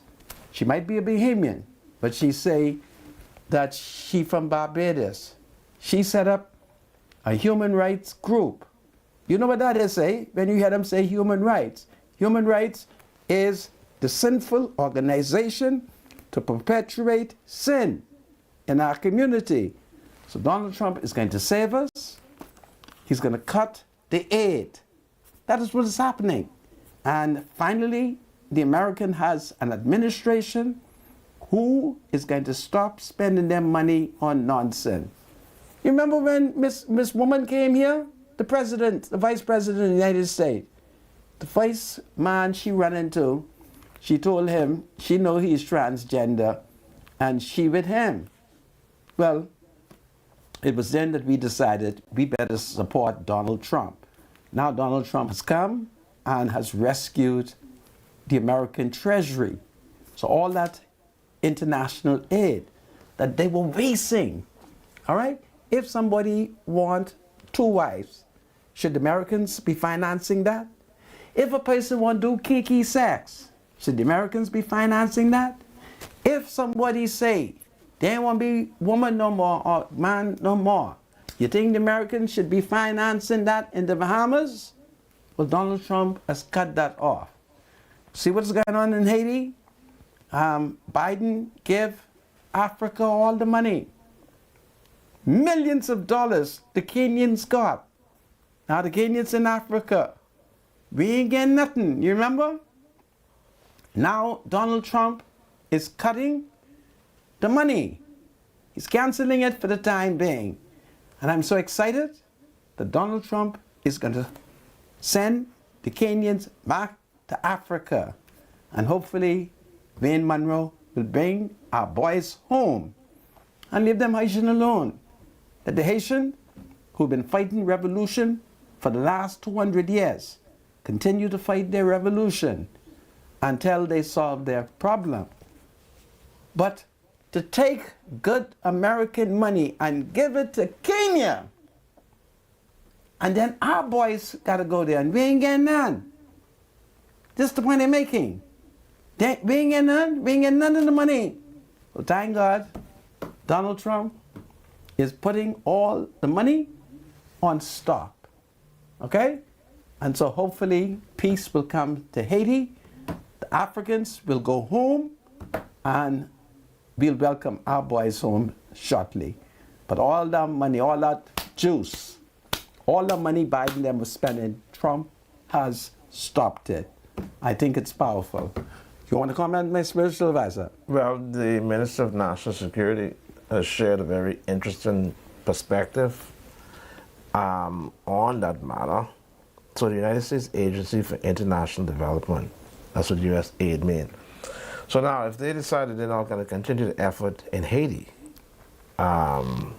She might be a Bahamian, but she say that she from Barbados. She set up a human rights group. You know what that is, eh? When you hear them say human rights. Human rights is the sinful organization to perpetuate sin in our community. So Donald Trump is going to save us. He's going to cut the aid. That is what is happening. And finally, the American has an administration who is going to stop spending their money on nonsense. You remember when Miss Woman came here? The president, the vice president of the United States. The first man she ran into, she told him she know he's transgender and she with him. Well, it was then that we decided we better support Donald Trump. Now Donald Trump has come and has rescued the American Treasury. So all that international aid that they were wasting, all right? If somebody want 2 wives, should the Americans be financing that? If a person want to do kiki sex, should the Americans be financing that? If somebody say they don't want to be woman no more or man no more, you think the Americans should be financing that in the Bahamas? Well, Donald Trump has cut that off. See what's going on in Haiti? Biden give Africa all the money. Millions of dollars the Kenyans got. Now the Kenyans in Africa, we ain't getting nothing, you remember? Now Donald Trump is cutting the money. He's canceling it for the time being. And I'm so excited that Donald Trump is going to send the Kenyans back to Africa. And hopefully Wayne Monroe will bring our boys home and leave them Haitian alone. That the Haitian who've been fighting revolution for the last 200 years continue to fight their revolution until they solve their problem. But to take good American money and give it to Kenya, and then our boys gotta go there and we ain't getting none. This is the point they're making. We ain't getting none, we ain't getting none of the money. Well, thank God, Donald Trump is putting all the money on stop. Okay? And so hopefully peace will come to Haiti. The Africans will go home and we'll welcome our boys home shortly. But all that money, all that juice, all the money Biden them was spending, Trump has stopped it. I think it's powerful. You want to comment, my spiritual advisor? Well, the Minister of National Security has shared a very interesting perspective on that matter. So the United States Agency for International Development That's what U.S. aid means. So now, if they decided they're not going to continue the effort in Haiti, and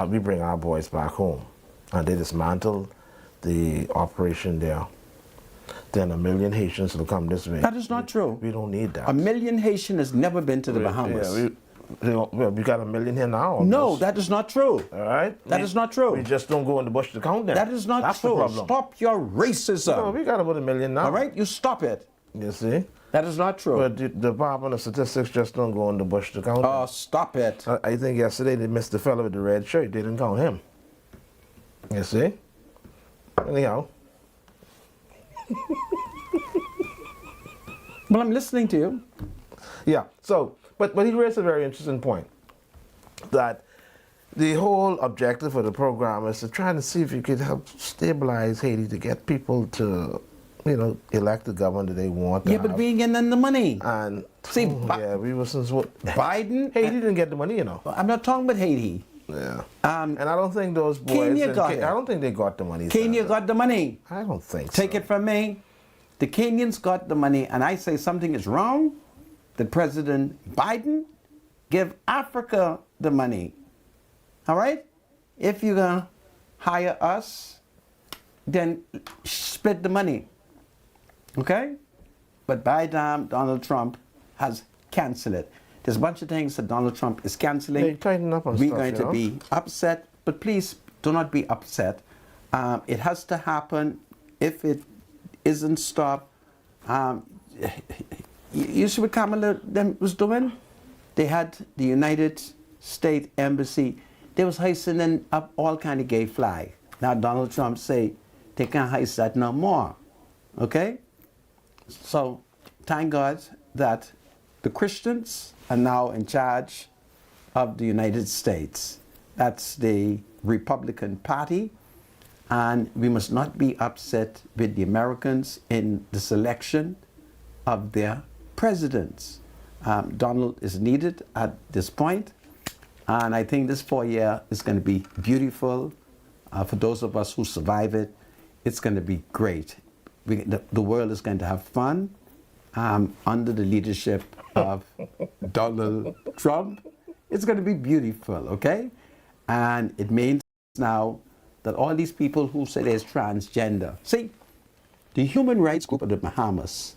we bring our boys back home, and they dismantle the operation there, then 1 million Haitians will come this way. That is not true. We don't need that. 1 million Haitian has never been to the Bahamas. We got 1 million here now. Almost. No, that is not true. All right? That is not true. We just don't go in the bush to count them. That is not That's true. The problem. Stop your racism. No, we got about 1 million now. All right? You stop it. You see? That is not true. But the Department of Statistics just don't go in the bush to count them. Oh, stop it. I think yesterday they missed the fellow with the red shirt. They didn't count him. You see? Anyhow. Well, I'm listening to you. Yeah. So, but he raised a very interesting point. That the whole objective of the program is to try to see if you could help stabilize Haiti to get people to, elect the government that they want. Yeah, but we ain't getting the money. And see, we were since what Biden. Haiti didn't get the money, I'm not talking about Haiti. Yeah. And I don't think those boys. Kenya got it. I don't think they got the money. Kenya got the money. I don't think. Take it from me. The Kenyans got the money, and I say something is wrong. That President Biden give Africa the money. All right? If you're going to hire us, then split the money. Okay? But by the time Donald Trump has canceled it. There's a bunch of things that Donald Trump is canceling. They tighten up on We're stuff, going to be upset, but please do not be upset. It has to happen. If it isn't stopped, you see what Kamala them was doing? They had the United States Embassy. They was hoisting up all kind of gay flag. Now Donald Trump say they can't hoist that no more. Okay? So thank God that the Christians are now in charge of the United States. That's the Republican Party. And we must not be upset with the Americans in the selection of their presidents. Donald is needed at this point, and I think this 4 year is going to be beautiful for those of us who survive it. It's going to be great. The world is going to have fun under the leadership of Donald Trump. It's going to be beautiful, okay? And it means now that all these people who say there's transgender, see, the human rights group of the Bahamas,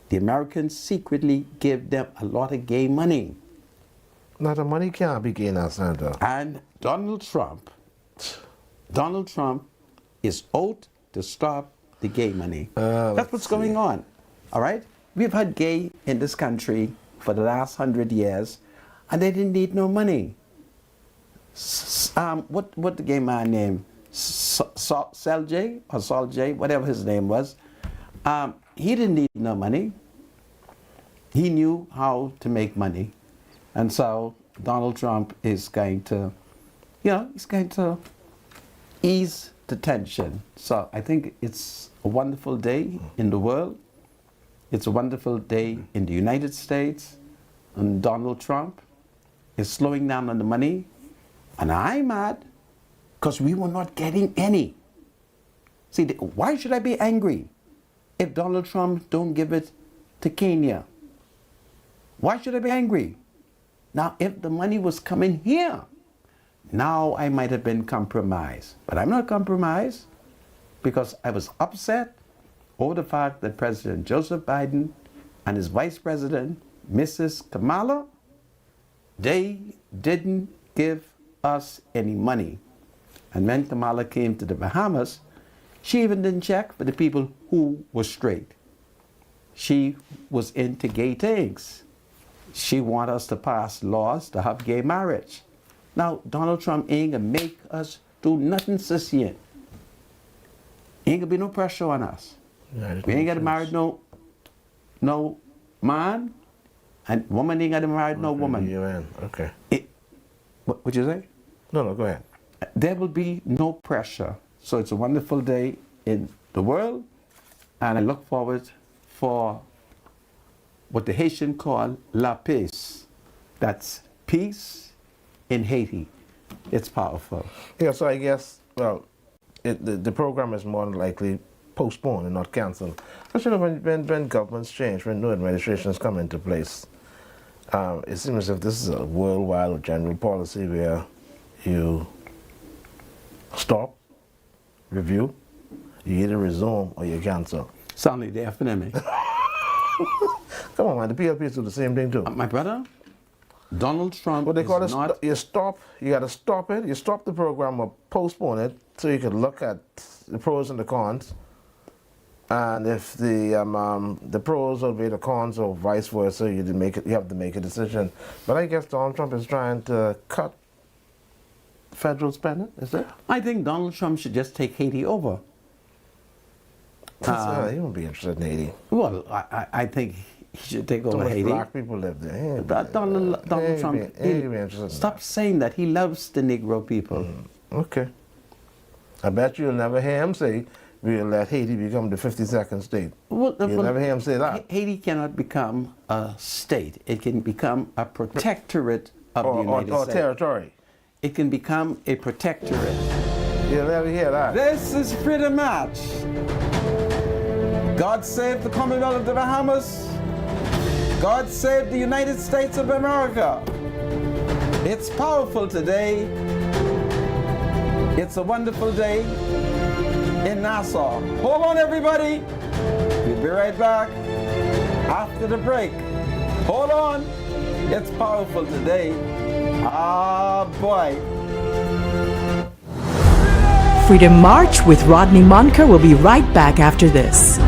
the Americans secretly give them a lot of gay money. Now the money can't be gay now, Sandra. And Donald Trump is out to stop the gay money. That's what's going on, all right? We've had gay in this country for the last 100 years, and they didn't need no money. What the gay man named? Sal J or Sol J, whatever his name was. He didn't need no money. He knew how to make money. And so Donald Trump is going to, he's going to ease the tension. So I think it's a wonderful day in the world. It's a wonderful day in the United States. And Donald Trump is slowing down on the money. And I'm mad because we were not getting any. See, why should I be angry if Donald Trump don't give it to Kenya? Why should I be angry? Now, if the money was coming here, now I might have been compromised. But I'm not compromised because I was upset over the fact that President Joseph Biden and his Vice President, Mrs. Kamala, they didn't give us any money. And when Kamala came to the Bahamas, she even didn't check for the people who were straight. She was into gay things. She wanted us to pass laws to have gay marriage. Now, Donald Trump ain't gonna make us do nothing this year. Ain't gonna be no pressure on us. Yeah, we ain't gonna marry no man, and woman ain't gonna marry no woman. Okay. What you say? No, go ahead. There will be no pressure. So it's a wonderful day in the world, and I look forward for what the Haitian call La Paix. That's peace in Haiti. It's powerful. Yeah, so I guess, well, the program is more than likely postponed and not cancelled. Especially when governments change, when new administrations come into place. It seems as if this is a worldwide or general policy where you stop, review, you either resume or you cancel. Soundly there for me. Come on, man, the PLPs do the same thing too. My brother, Donald Trump what they call is it, not... you got to stop it, you stop the program or postpone it so you can look at the pros and the cons. And if the pros outweigh the cons or vice versa, you have to make a decision. But I guess Donald Trump is trying to cut federal spending, is it? I think Donald Trump should just take Haiti over. He won't be interested in Haiti. Well, I think he should take over Haiti. Black people live there. Donald Trump, stop saying that. He loves the Negro people. Okay. I bet you'll never hear him say, we'll let Haiti become the 52nd state. You'll never hear him say that. Haiti cannot become a state. It can become a protectorate of the United States. Or territory. It can become a protectorate. You'll never hear that. This is Freedom March. God save the Commonwealth of the Bahamas. God save the United States of America. It's powerful today. It's a wonderful day in Nassau. Hold on, everybody. We'll be right back after the break. Hold on. It's powerful today. Ah, boy. Freedom March with Rodney Monker will be right back after this.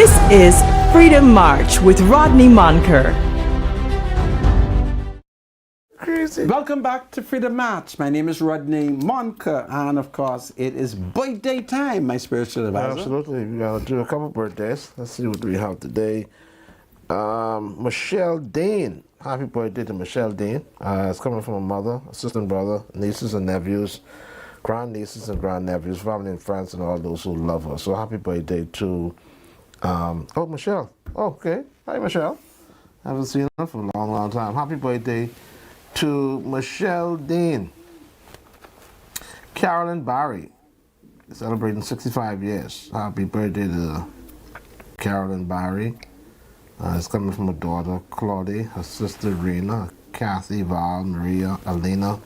This is Freedom March with Rodney Monker. Crazy. Welcome back to Freedom March. My name is Rodney Monker, and of course, it is birthday time, my spiritual advisor. Absolutely. We're going to do a couple birthdays. Let's see what we have today. Michelle Dean. Happy birthday to Michelle Dean. It's coming from a mother, a sister and brother, nieces and nephews, grandnieces and grandnephews, family and friends, and all those who love her. So happy birthday to, Michelle. Oh, okay. Hi, Michelle. Haven't seen her for a long, long time. Happy birthday to Michelle Dean. Carolyn Barry, celebrating 65 years. Happy birthday to Carolyn Barry. It's coming from her daughter, Claudie, her sister, Rena, Kathy, Val, Maria, Alina,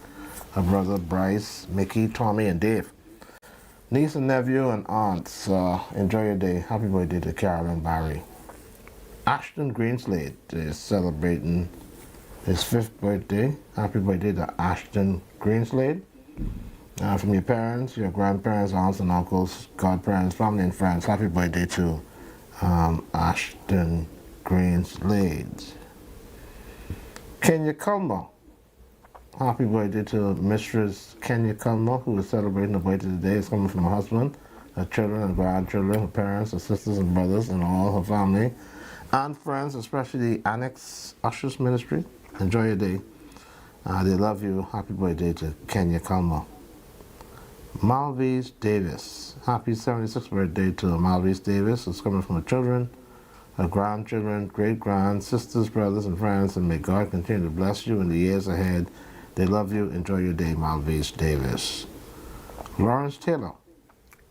her brother, Bryce, Mickey, Tommy, and Dave. Niece and nephew and aunts, enjoy your day. Happy birthday to Carolyn Barry. Ashton Greenslade is celebrating his 5th birthday. Happy birthday to Ashton Greenslade. From your parents, your grandparents, aunts and uncles, godparents, family and friends, happy birthday to Ashton Greenslade. Kenya Culmer. Happy birthday to Mistress Kenya Culmer, who is celebrating her birthday today. It's coming from her husband, her children and grandchildren, her parents, her sisters and brothers, and all her family, and friends, especially the Annex Ushers Ministry. Enjoy your day. They love you. Happy birthday to Kenya Culmer. Malvise Davis. Happy 76th birthday to Malvise Davis. It's coming from her children, her grandchildren, great-grand, sisters, brothers, and friends, and may God continue to bless you in the years ahead. They love you. Enjoy your day, Malvise Davis. Lawrence Taylor.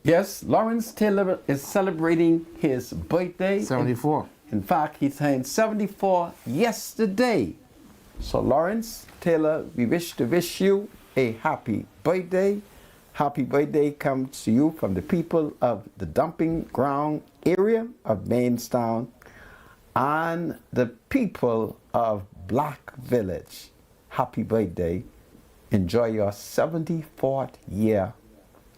Yes, Lawrence Taylor is celebrating his birthday. 74. In fact, he turned 74 yesterday. So Lawrence Taylor, we wish you a happy birthday. Happy birthday comes to you from the people of the dumping ground area of Bainstown and the people of Black Village. Happy birthday. Enjoy your 74th year.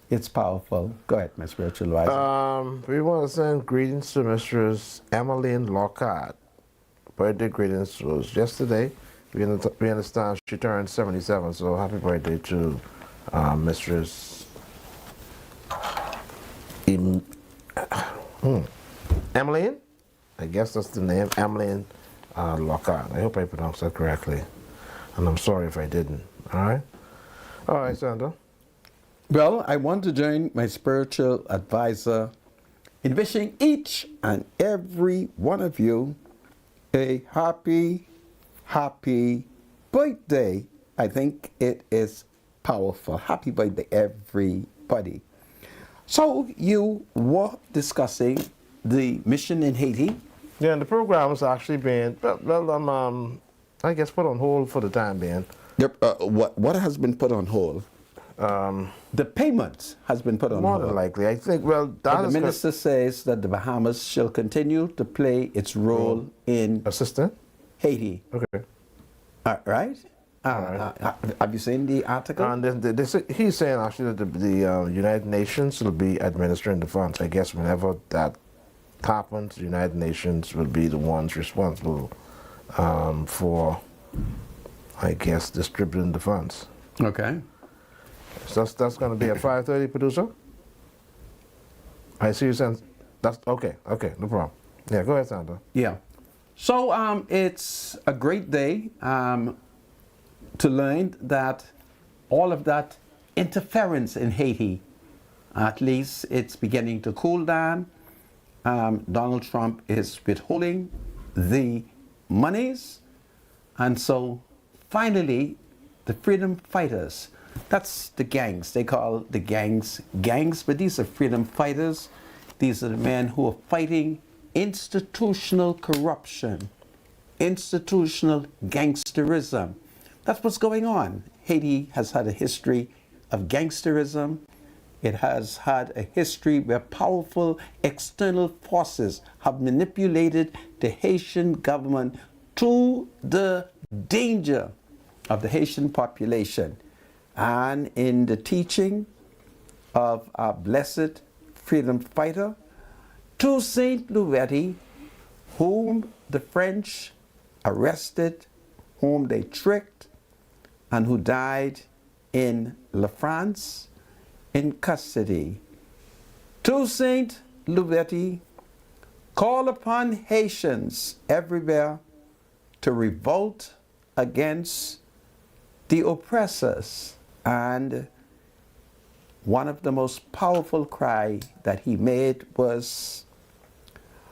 It's powerful. Go ahead, my spiritual advisor. We want to send greetings to Mistress Emmeline Lockhart. Birthday greetings was yesterday. We understand she turned 77, so happy birthday to Mistress Emmeline. I guess that's the name, Emmeline Lockhart. I hope I pronounced that correctly, and I'm sorry if I didn't. All right, Sandra. Well, I want to join my spiritual advisor in wishing each and every one of you a happy birthday. I think it is powerful. Happy birthday, everybody. So you were discussing the mission in Haiti. Yeah, and the program is actually being, I guess, put on hold for the time being. What has been put on hold? The payment has been put on hold. More than likely. I think, the minister says that the Bahamas shall continue to play its role in assistant Haiti. Okay. Right? Have you seen the article? And he's saying actually that the United Nations will be administering the funds. I guess whenever that happens, the United Nations will be the ones responsible for, I guess, distributing the funds. Okay. So that's going to be at 5:30, producer? I see you saying that's okay, no problem. Yeah, go ahead, Sandra. Yeah. So it's a great day to learn that all of that interference in Haiti, at least it's beginning to cool down. Donald Trump is withholding the monies, and so finally the freedom fighters, that's the gangs, they call the gangs, but these are freedom fighters. These are the men who are fighting institutional corruption, institutional gangsterism. That's what's going on. Haiti has had a history of gangsterism. It has had a history where powerful external forces have manipulated the Haitian government to the danger of the Haitian population. And in the teaching of our blessed freedom fighter, Toussaint Louverture, whom the French arrested, whom they tricked, and who died in La France in custody. Toussaint Louverture called upon Haitians everywhere to revolt against the oppressors, and one of the most powerful cry that he made was,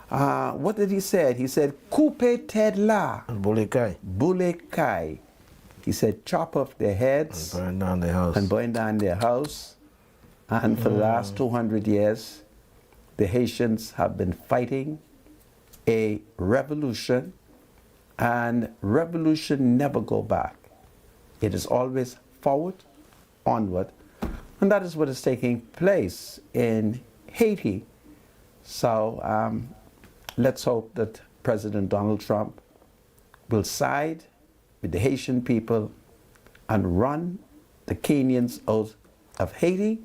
what did he say? He said, "Coupe tête la." Bulekai. Bulekai. He said, chop off their heads. And burn down their house. And burn down their house. And for the last 200 years, the Haitians have been fighting a revolution, and revolution never go back. It is always forward, onward, and that is what is taking place in Haiti. So let's hope that President Donald Trump will side with the Haitian people and run the Kenyans out of Haiti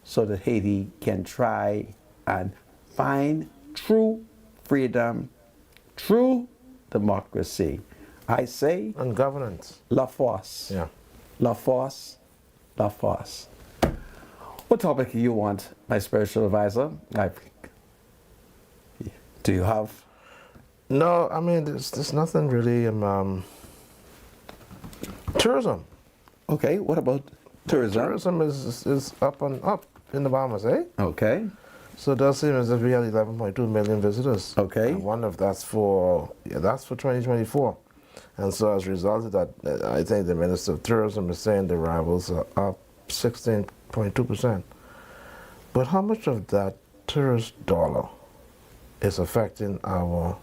so that Haiti can try and find true freedom, true democracy. I say, and governance. La force. Yeah. La force. La force. What topic do you want, my spiritual advisor? Do you have? No, I mean, there's nothing really. Tourism. Okay, what about tourism? Tourism is up and up in the Bahamas, eh? Okay. So it does seem as if we had 11.2 million visitors. Okay. I wonder if that's for 2024. And so as a result of that, I think the Minister of Tourism is saying the arrivals are up 16.2%. But how much of that tourist dollar is affecting our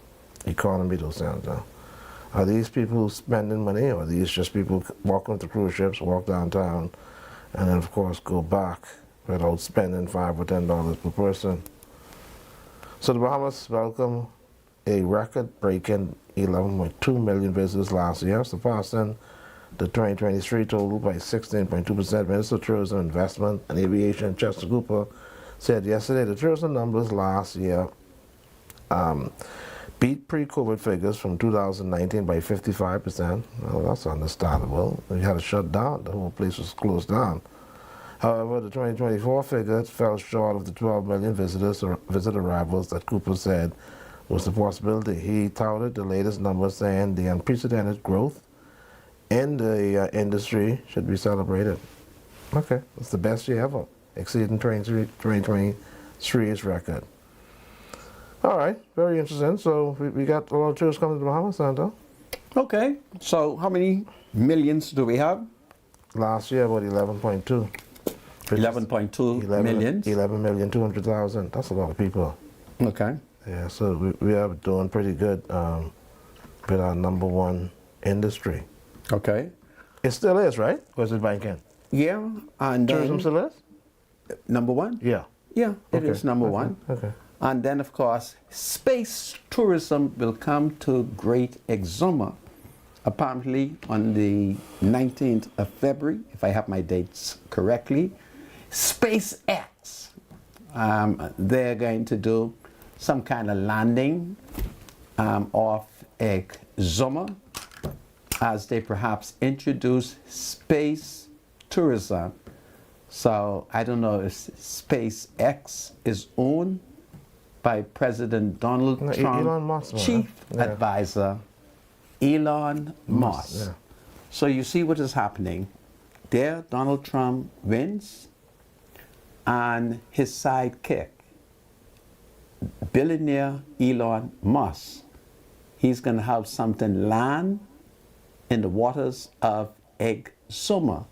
economy, those things? Are these people spending money, or are these just people walking to cruise ships, walk downtown, and then of course go back without spending $5 or $10 per person? So the Bahamas welcomed a record-breaking 11.2 million visitors last year, surpassing the 2023 total by 16.2%. Minister of Tourism, Investment and Aviation Chester Cooper said yesterday the tourism numbers last year beat pre-COVID figures from 2019 by 55%. Well, that's understandable. We had to shut down. The whole place was closed down. However, the 2024 figures fell short of the 12 million visit arrivals that Cooper said was a possibility. He touted the latest numbers, saying the unprecedented growth in the industry should be celebrated. Okay, it's the best year ever, exceeding 2023's record. All right, very interesting. So we got a lot of tourists coming to the Bahamas, Santa. Okay, so how many millions do we have? Last year, about 11.2. 11.2 millions? 11,200,000. That's a lot of people. Okay. Yeah, so we are doing pretty good with our number one industry. Okay. It still is, right? Or is it banking? Yeah, and tourism still is? Number one? Yeah. Yeah, it is number one. Okay. And then, of course, space tourism will come to great exuma, apparently on the 19th of February, if I have my dates correctly. SpaceX, they're going to do some kind of landing off exuma as they perhaps introduce space tourism. So I don't know if SpaceX is owned by President Donald Trump, Elon Musk, chief advisor, Elon Musk. Yeah. So you see what is happening. There, Donald Trump wins, and his sidekick, billionaire Elon Musk, he's going to have something land in the waters of exuma.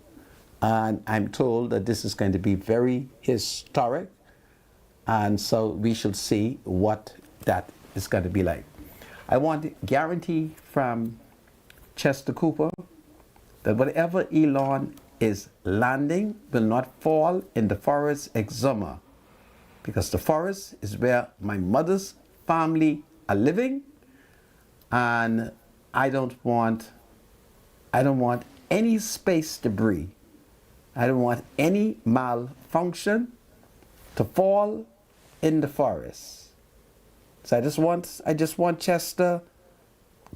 And I'm told that this is going to be very historic. And so we shall see what that is going to be like. I want a guarantee from Chester Cooper that whatever Elon is landing will not fall in the forest exuma, because the forest is where my mother's family are living, and I don't want any space debris. I don't want any malfunction to fall in the forest. So I just want Chester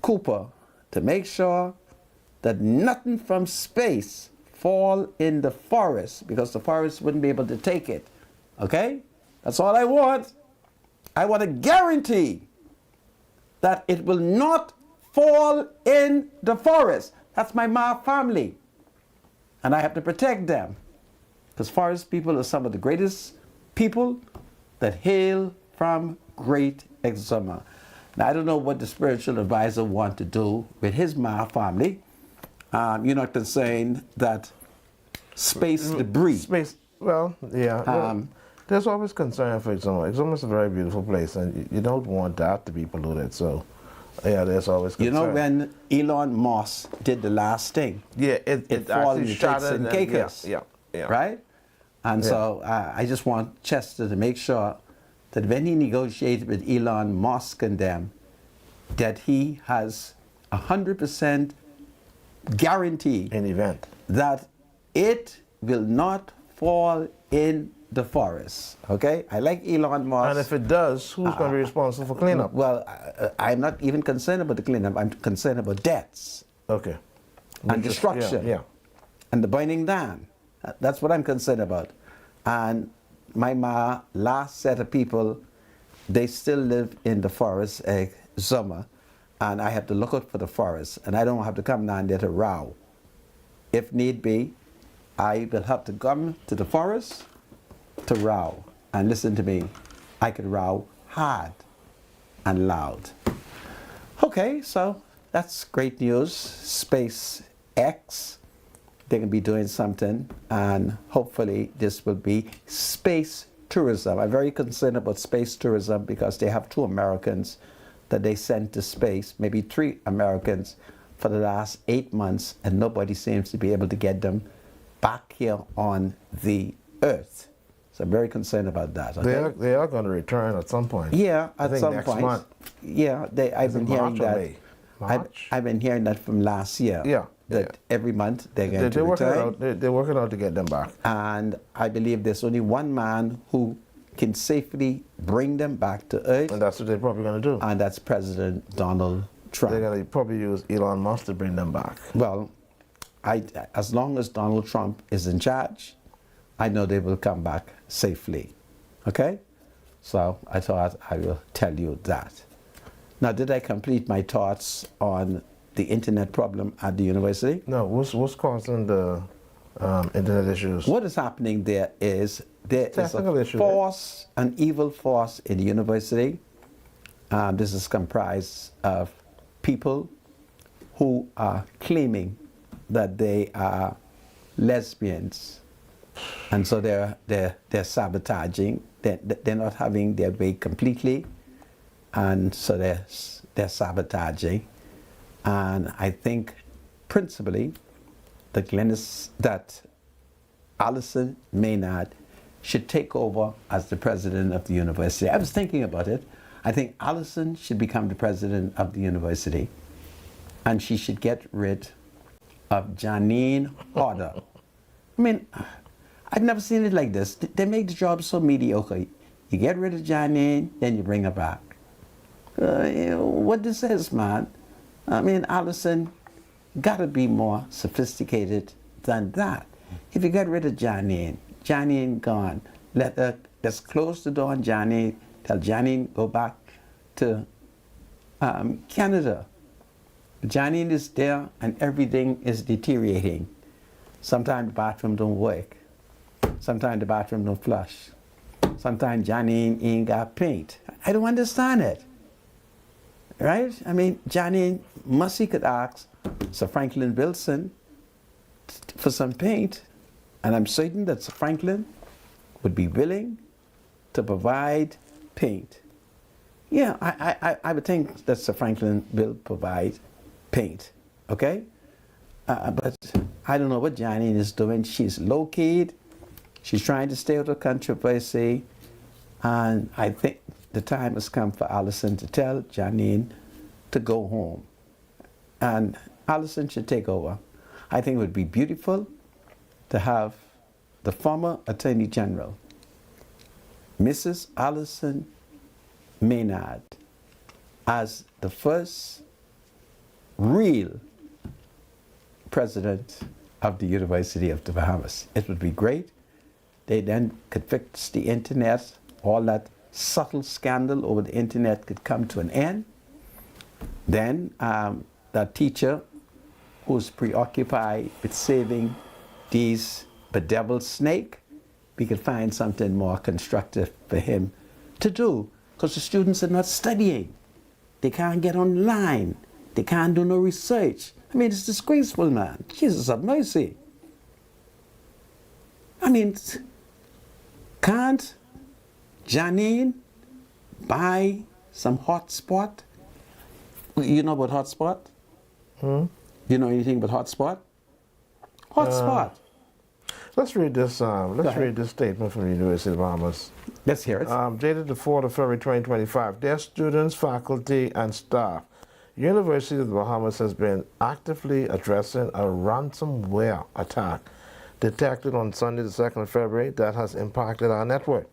Cooper to make sure that nothing from space fall in the forest, because the forest wouldn't be able to take it. Okay? That's all I want. I want a guarantee that it will not fall in the forest. That's my Ma family. And I have to protect them. Because forest people are some of the greatest people that hail from Great Exuma. Now, I don't know what the spiritual advisor want to do with his Ma family. You're not concerned that space debris. Space, well, yeah. There's always concern for Exuma. Exuma is a very beautiful place, and you don't want that to be polluted. So, yeah, there's always concern. You know, when Elon Musk did the last thing, yeah, it fallen actually in shattered and and- cakes, yeah, right? And Yeah. so I just want Chester to make sure that when he negotiated with Elon Musk and them, that he has 100% guarantee an event that it will not fall in the forest. Okay, I like Elon Musk. And if it does, who's going to be responsible for cleanup? Well, I'm not even concerned about the cleanup. I'm concerned about deaths. Okay. And destruction. Yeah. And the burning down. That's what I'm concerned about. And my last set of people, they still live in the forest, Zuma, and I have to look out for the forest, and I don't have to come down there to row. If need be, I will have to come to the forest to row. And listen to me, I could row hard and loud. Okay, so that's great news. SpaceX, they're going to be doing something, and hopefully this will be space tourism. I'm very concerned about space tourism because they have 2 Americans that they sent to space, maybe 3 Americans for the last 8 months, and nobody seems to be able to get them back here on the Earth. So I'm very concerned about that. Okay? They are going to return at some point. Yeah, I at think some next point. month. Yeah, I've been hearing March or that. May? March? I've been hearing that from last year. Yeah. That every month they're going to They're working return. out. They're working out to get them back. And I believe there's only one man who can safely bring them back to Earth. And that's what they're probably going to do. And that's President Donald Trump. They're going to probably use Elon Musk to bring them back. Well, as long as Donald Trump is in charge, I know they will come back safely. Okay? So I thought I will tell you that. Now, did I complete my thoughts on the internet problem at the university? No, what's causing the internet issues? What is happening there is Technical a issue, force, an evil force in the university. This is comprised of people who are claiming that they are lesbians, and so they're sabotaging. They're not having their way completely, and so they're sabotaging. And I think principally that Allison Maynard should take over as the president of the university. I was thinking about it. I think Allison should become the president of the university, and she should get rid of Janine Hodder. I mean, I've never seen it like this. They make the job so mediocre. You get rid of Janine, then you bring her back. What this is, man? I mean, Allison got to be more sophisticated than that. If you get rid of Janine gone. Let's close the door on Janine. Tell Janine go back to Canada. Janine is there and everything is deteriorating. Sometimes the bathroom don't work. Sometimes the bathroom don't flush. Sometimes Janine ain't got paint. I don't understand it. Right? I mean, Janine Mussy could ask Sir Franklin Wilson for some paint, and I'm certain that Sir Franklin would be willing to provide paint. Yeah, I would think that Sir Franklin will provide paint, okay? But I don't know what Janine is doing. She's low-keyed. She's trying to stay out of controversy, and I think the time has come for Allison to tell Janine to go home. And Allison should take over. I think it would be beautiful to have the former Attorney General, Mrs. Allison Maynard as the first real president of the University of the Bahamas. It would be great. They then could fix the internet, all that subtle scandal over the internet could come to an end. Then that teacher who's preoccupied with saving these bedeviled snake, we could find something more constructive for him to do, because the students are not studying. They can't get online. They can't do no research. I mean, it's disgraceful, man. Jesus have mercy. I mean, can't Janine buy some hotspot? You know about hotspot? You know anything about hotspot? Hotspot. Let's read this. Read this statement from the University of Bahamas. Let's hear it. Dated the 4th of February 2025. Dear students, faculty, and staff, University of the Bahamas has been actively addressing a ransomware attack detected on Sunday, the 2nd of February, that has impacted our network.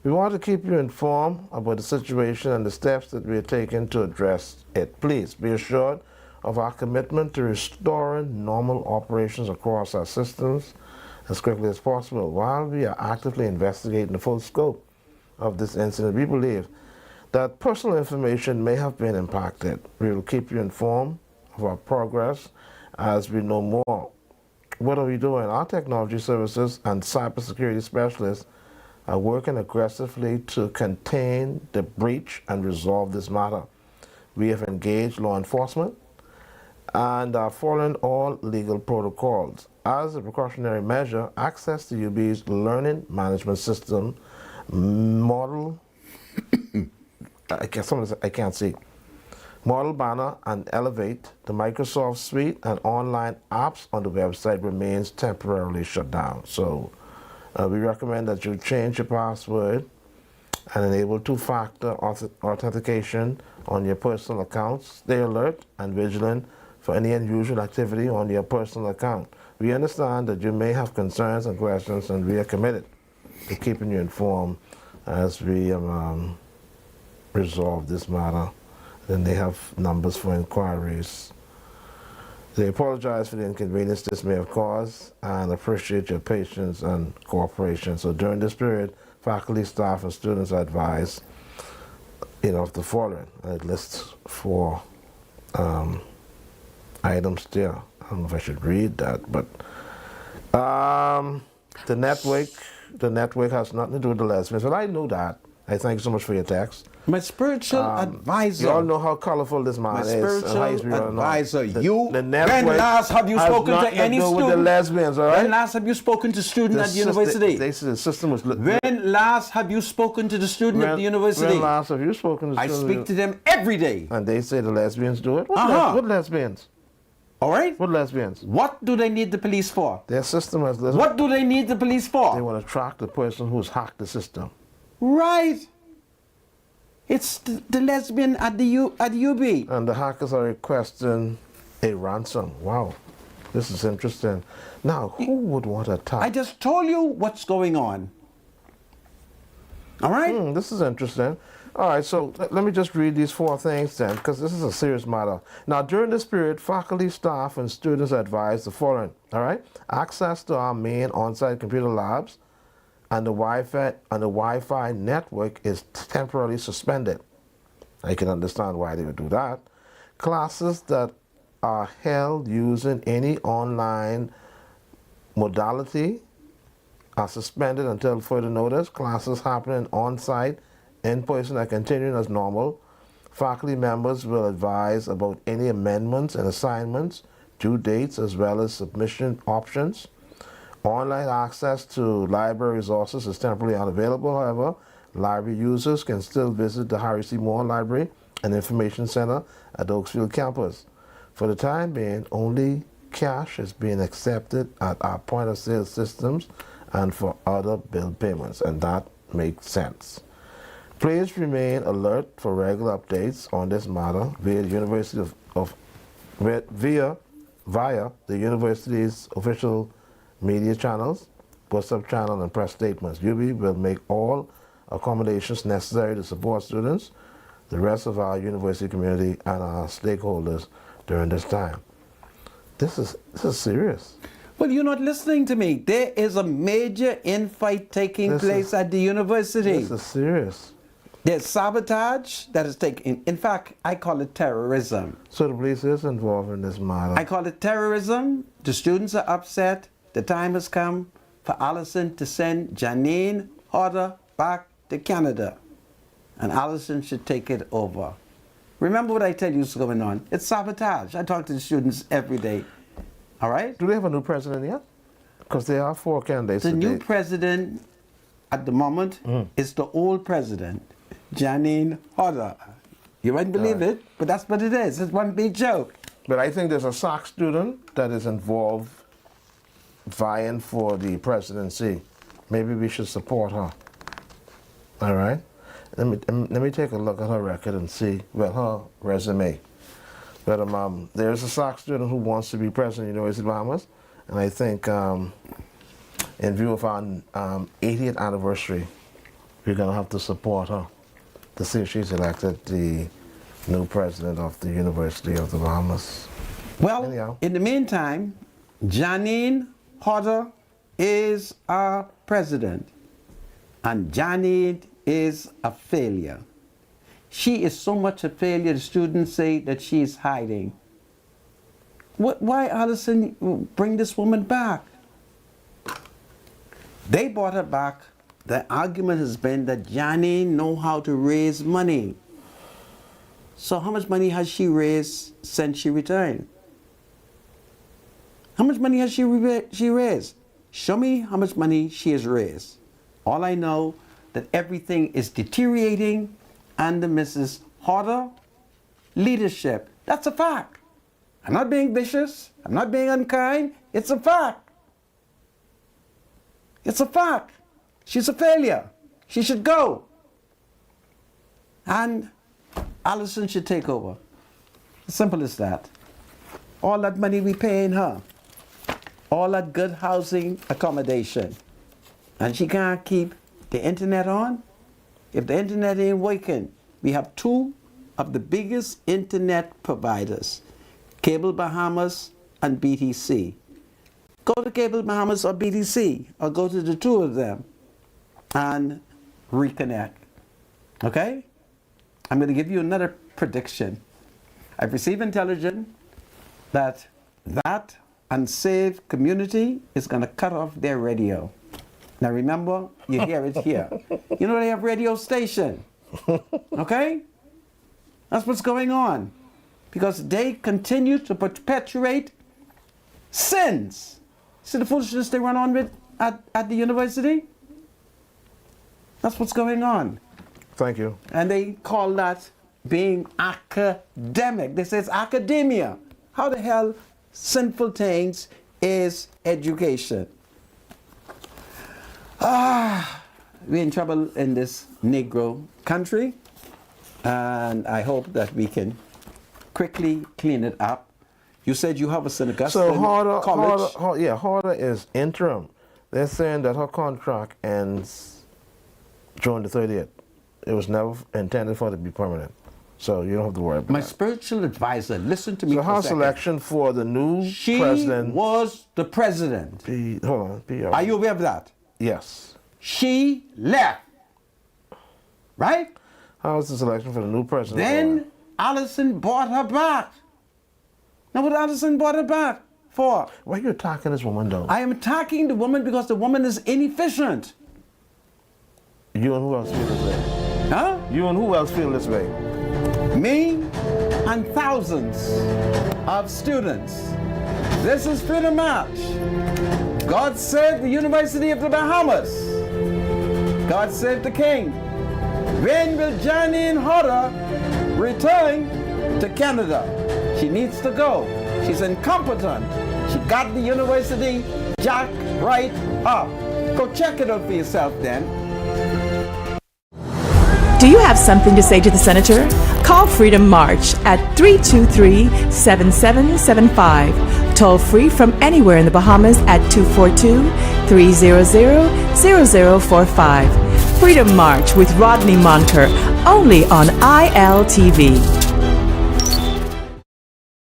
We want to keep you informed about the situation and the steps that we are taking to address it. Please be assured of our commitment to restoring normal operations across our systems as quickly as possible. While we are actively investigating the full scope of this incident, we believe that personal information may have been impacted. We will keep you informed of our progress as we know more. What are we doing? Our technology services and cybersecurity specialists are working aggressively to contain the breach and resolve this matter. We have engaged law enforcement and are following all legal protocols. As a precautionary measure, access to UB's learning management system model I can't see. Model Banner and Elevate, the Microsoft Suite and online apps on the website remains temporarily shut down. So we recommend that you change your password and enable two-factor authentication on your personal accounts. Stay alert and vigilant for any unusual activity on your personal account. We understand that you may have concerns and questions, and we are committed to keeping you informed as we resolve this matter. Then they have numbers for inquiries. They apologize for the inconvenience this may have caused and appreciate your patience and cooperation. So during this period, faculty, staff, and students are advised, of the following. And it lists 4 items there. I don't know if I should read that, but the network has nothing to do with the lesbians. Well, I know that. I thank you so much for your text. My spiritual advisor. You all know how colorful this man is. My spiritual advisor. The network when last have you spoken to any student? With the lesbians, all right? When last have you spoken to student at the university? They said the system was. When last have you spoken to the student at the university? When last have you spoken to the student? I speak to them every day. And they say the lesbians do it? What lesbians? All right? What lesbians? What do they need the police for? Their system has... What do they need the police for? They want to track the person who's hacked the system. Right. It's the lesbian at the UB. And the hackers are requesting a ransom. Wow. This is interesting. Now, who would want to attack? I just told you what's going on. All right? This is interesting. All right, so let me just read these 4 things then, because this is a serious matter. Now, during this period, faculty, staff, and students are advised the following, all right? Access to our main on-site computer labs and the Wi-Fi network is temporarily suspended. I can understand why they would do that. Classes that are held using any online modality are suspended until further notice. Classes happening on-site, in-person, are continuing as normal. Faculty members will advise about any amendments and assignments, due dates, as well as submission options. Online access to library resources is temporarily unavailable. However, library users can still visit the Harry C. Moore Library and Information Center at Oaksfield campus. For the time being, only cash is being accepted at our point-of-sale systems and for other bill payments, and that makes sense. Please remain alert for regular updates on this matter via the university's official media channels, WhatsApp channel, and press statements. UB will make all accommodations necessary to support students, the rest of our university community, and our stakeholders during this time. This is serious. Well, you're not listening to me. There is a major infight taking place at the university. This is serious. There's sabotage that is taking, in fact, I call it terrorism. So the police is involved in this matter. I call it terrorism. The students are upset. The time has come for Allison to send Janine Hodder back to Canada. And Allison should take it over. Remember what I tell you is going on. It's sabotage. I talk to the students every day. All right? Do they have a new president yet? Because there are 4 candidates. The new president at the moment is the old president, Janine Hodder. You wouldn't believe it, but that's what it is. It's one big joke. But I think there's a SAC student that is involved vying for the presidency. Maybe we should support her. All right? Let me take a look at her record and see, well, her resume. But there's a SAC student who wants to be president of the University of Bahamas, and I think in view of our 80th anniversary, we're going to have to support her to see if she's elected the new president of the University of the Bahamas. Well, anyhow, in the meantime, Janine Hodder is our president, and Janine is a failure. She is so much a failure, the students say that she is hiding. Why, Allison, bring this woman back? They brought her back. The argument has been that Janine knows how to raise money. So how much money has she raised since she returned? How much money has she raised? Show me how much money she has raised. All I know that everything is deteriorating under Mrs. Hodder leadership. That's a fact. I'm not being vicious. I'm not being unkind. It's a fact. It's a fact. She's a failure. She should go. And Allison should take over. As simple as that. All that money we paying her. All that good housing accommodation. And she can't keep the internet on. If the internet ain't working, we have 2 of the biggest internet providers, Cable Bahamas and BTC. Go to Cable Bahamas or BTC, or go to the 2 of them and reconnect. Okay? I'm going to give you another prediction. I've received intelligence that unsaved community is going to cut off their radio. Now remember, you hear it here. You know they have radio station. Okay? That's what's going on. Because they continue to perpetuate sins. See the foolishness they run on with at the university? That's what's going on. Thank you. And they call that being academic. They say it's academia. How the hell sinful things is education? We're in trouble in this Negro country, and I hope that we can quickly clean it up. You said you have a St. Augustine college. Hodder is interim. They're saying that her contract ends June the 30th. It was never intended for it to be permanent. So you don't have to worry about My that. spiritual advisor, listen to me So for a her second. selection for the new president... She was the president. Hold on. Are you aware of that? Yes. She left. Right? How was the selection for the new president? Then Allison brought her back. Now what Allison brought her back for? Why are you attacking this woman though? I am attacking the woman because the woman is inefficient. You and who else feel this way? Huh? You and who else feel this way? Me and thousands of students. This is Freedom March. God save the University of the Bahamas. God save the King. When will Janine Hodder return to Canada? She needs to go. She's incompetent. She got the university jacked right up. Go check it out for yourself then. Do you have something to say to the senator? Call Freedom March at 323-7775. Toll free from anywhere in the Bahamas at 242-300-0045. Freedom March with Rodney Monker, only on ILTV.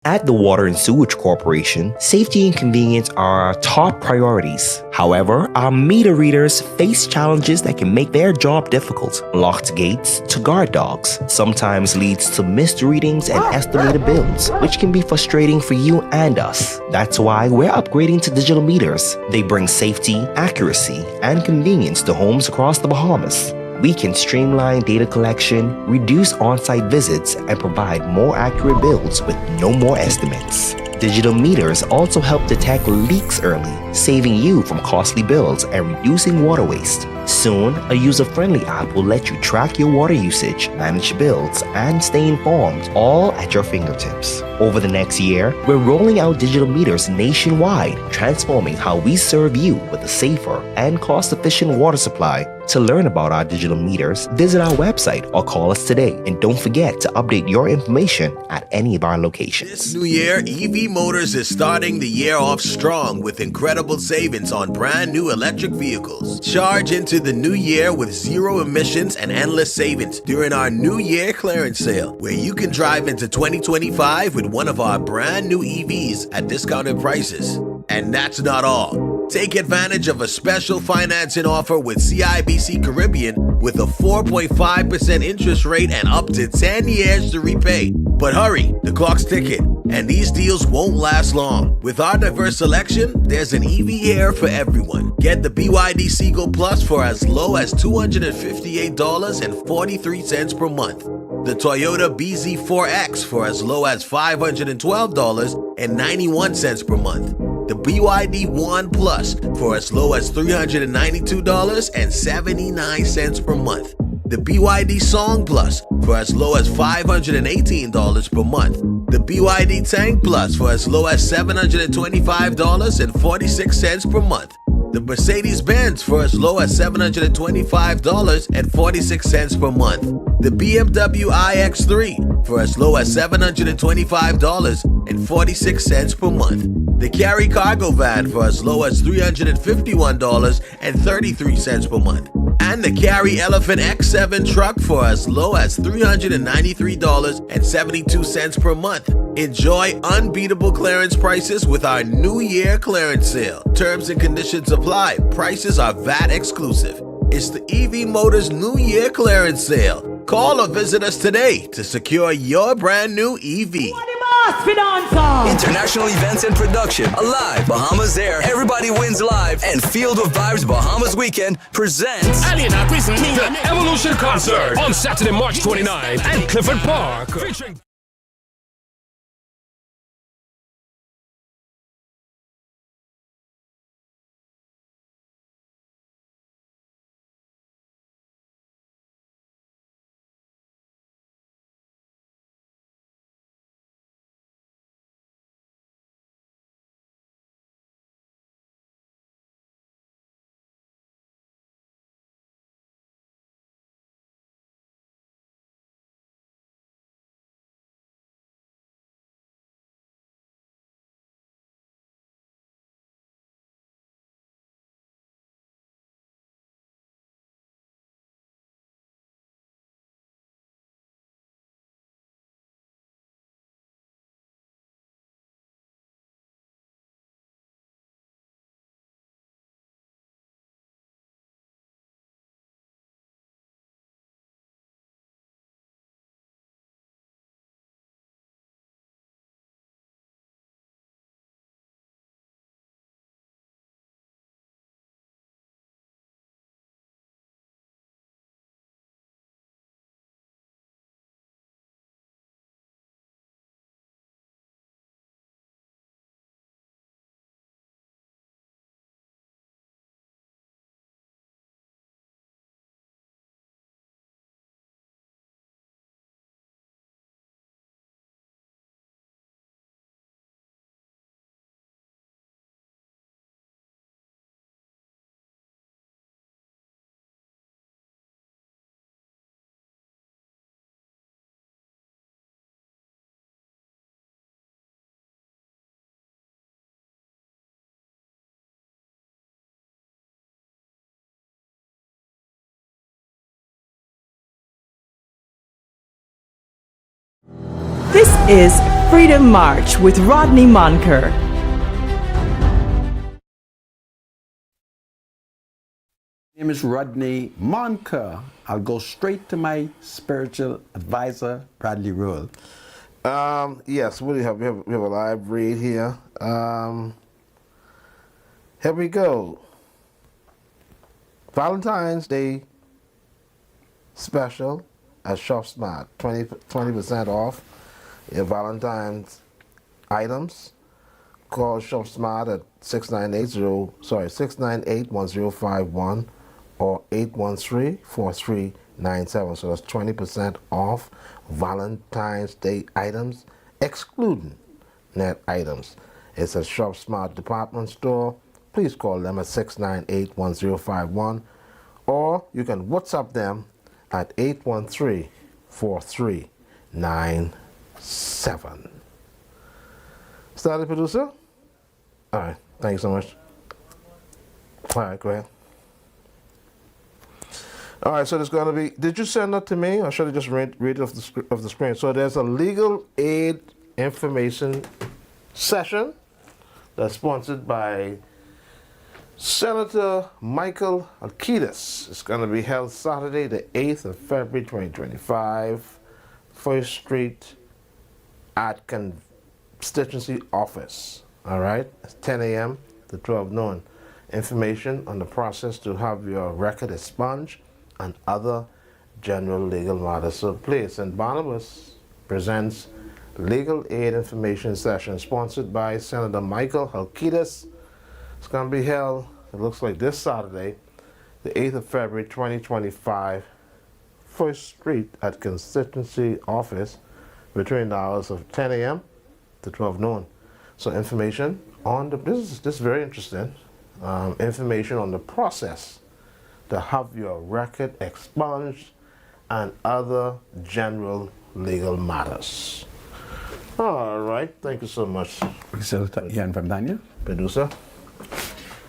At the Water and Sewage Corporation, safety and convenience are our top priorities. However, our meter readers face challenges that can make their job difficult. Locked gates to guard dogs sometimes leads to missed readings and estimated bills, which can be frustrating for you and us. That's why we're upgrading to digital meters. They bring safety, accuracy, and convenience to homes across the Bahamas. We can streamline data collection, reduce on-site visits, and provide more accurate bills with no more estimates. Digital meters also help detect leaks early, saving you from costly bills and reducing water waste. Soon, a user-friendly app will let you track your water usage, manage bills, and stay informed, all at your fingertips. Over the next year, we're rolling out digital meters nationwide, transforming how we serve you with a safer and cost-efficient water supply. To learn about our digital meters, visit our website or call us today. And don't forget to update your information at any of our locations. This new year, EV Motors is starting the year off strong with incredible savings on brand new electric vehicles. Charge into the new year with zero emissions and endless savings during our New Year clearance sale, where you can drive into 2025 with one of our brand new EVs at discounted prices. And that's not all. Take advantage of a special financing offer with CIBC Caribbean with a 4.5% interest rate and up to 10 years to repay. But hurry, the clock's ticking, and these deals won't last long. With our diverse selection, there's an EV here for everyone. Get the BYD Seagull Plus for as low as $258.43 per month. The Toyota BZ4X for as low as $512.91 per month. The BYD One Plus for as low as $392.79 per month. The BYD Song Plus for as low as $518 per month. The BYD Tank Plus for as low as $725.46 per month. The Mercedes-Benz for as low as $725.46 per month. The BMW iX3 for as low as $725.46 per month. The Carry Cargo Van for as low as $351.33 per month. And the Carry Elephant X7 truck for as low as $393.72 per month. Enjoy unbeatable clearance prices with our New Year clearance sale. Terms and conditions apply. Prices are VAT exclusive. It's the EV Motors New Year clearance sale. Call or visit us today to secure your brand new EV. International events and production, Alive, Bahamas Air, Everybody Wins Live, and Field of Vibes Bahamas Weekend presents the Evolution Concert on Saturday, March 29th at Clifford Park. Featuring is Freedom March with Rodney Monker. My name is Rodney Monker. I'll go straight to my spiritual advisor, Bradley Rule. Yes, what do we have? We have a live read here. Here we go. Valentine's Day special at Shop Smart. 20% off your Valentine's items. Call Shop Smart at 698-1051 or 813-4397. So that's 20% off Valentine's Day items, excluding net items. It's a Shop Smart department store. Please call them at 698-1051 or you can WhatsApp them at 813-4397. Started, producer? All right, thank you so much. All right, go ahead. All right, so there's going to be, did you send that to me or should I just read it off the screen? So there's a legal aid information session that's sponsored by Senator Michael Alcides. It's going to be held Saturday, the 8th of February 2025, 1st Street at Constituency Office. All right, it's 10 a.m. to 12 noon. Information on the process to have your record expunged and other general legal matters. So please, St. Barnabas presents Legal Aid Information Session sponsored by Senator Michael Alcides. It's going to be held, it looks like this Saturday, the 8th of February 2025, 1st Street at Constituency Office between the hours of 10 a.m. to 12 noon. So information on this is very interesting. Information on the process to have your record expunged and other general legal matters. All right, thank you so much. We still hearing from Daniel? Producer?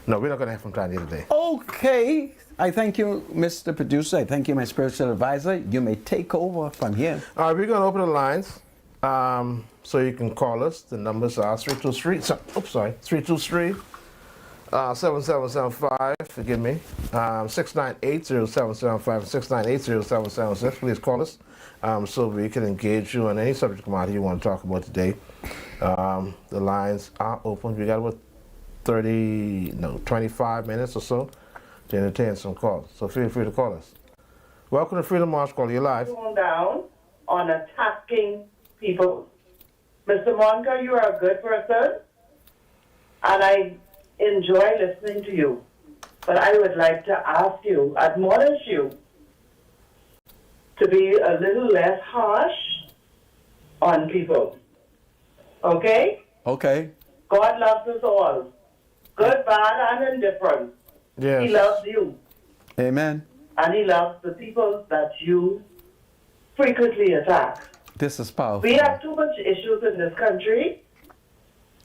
No, we're not going to have from Daniel today. Okay. I thank you, Mr. Producer. I thank you, my spiritual advisor. You may take over from here. All right, we're going to open the lines so you can call us. The numbers are 323-7775, forgive me, 698-0775, 698-0776. Please call us so we can engage you on any subject matter you want to talk about today. The lines are open. We got about 25 minutes or so to entertain some calls. So feel free to call us. Welcome to Freedom March Call. You're live. Down on attacking people. Mr. Monker, you are a good person, and I enjoy listening to you. But I would like to ask you, admonish you, to be a little less harsh on people. Okay? Okay. God loves us all. Good, bad, and indifferent. Yes. He loves you. Amen. And he loves the people that you frequently attack. This is powerful. We have too much issues in this country.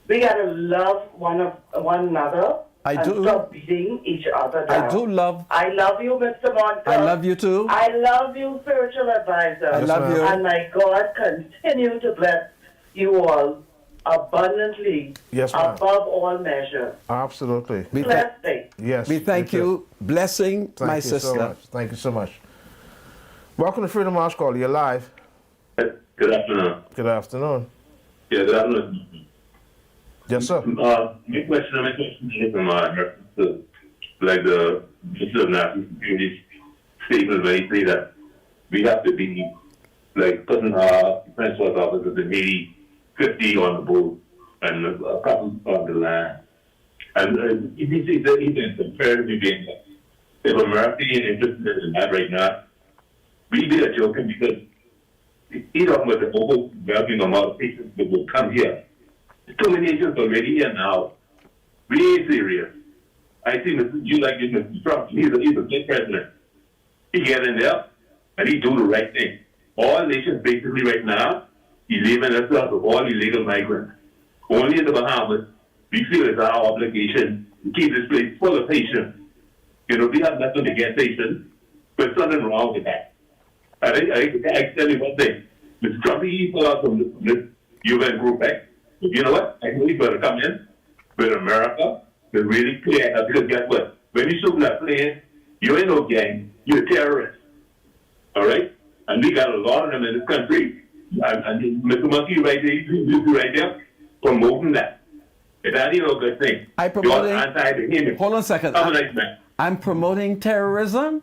We gotta love one another and stop beating each other down. I do love. I love you, Mr. Monker. I love you too. I love you, spiritual advisor. I love you. And may God continue to bless you all abundantly, yes, ma'am. above all measure. Absolutely. Blessed day. Yes. We thank you. Blessing, Thank my you sister. So much. Thank you so much. Welcome to Freedom March Call. You're live. Good afternoon. Good afternoon. Yeah, good afternoon. Yes, sir. My question is in reference to like the Minister of National Security statement where he say that we have to be like putting our defense force officers in maybe 50 on the boat and a couple on the land. And he says that even comparatively being if America is interested in that right now, we be a joking because he's talking about the overwhelming amount of patients that will come here. There's too many agents already here now. Really serious. I see Mr. Trump, he's a good president. He get in there and he do the right thing. All nations basically right now, he's leaving us out of all illegal migrants. Only in the Bahamas, we feel it's our obligation to keep this place full of patients. You know, we have nothing against patients, but something wrong with that. I tell you one thing, Mr. Trump, he pulled out from UN group, right? But you know what? I think we better come in with America, but really clear. Because guess what? When you shoot that plane, you ain't no gang. You're a terrorist. All right? And we got a lot of them in this country. And Mr. Monkey right there, promoting that. That ain't no good thing. Hold on a second. I'm promoting terrorism?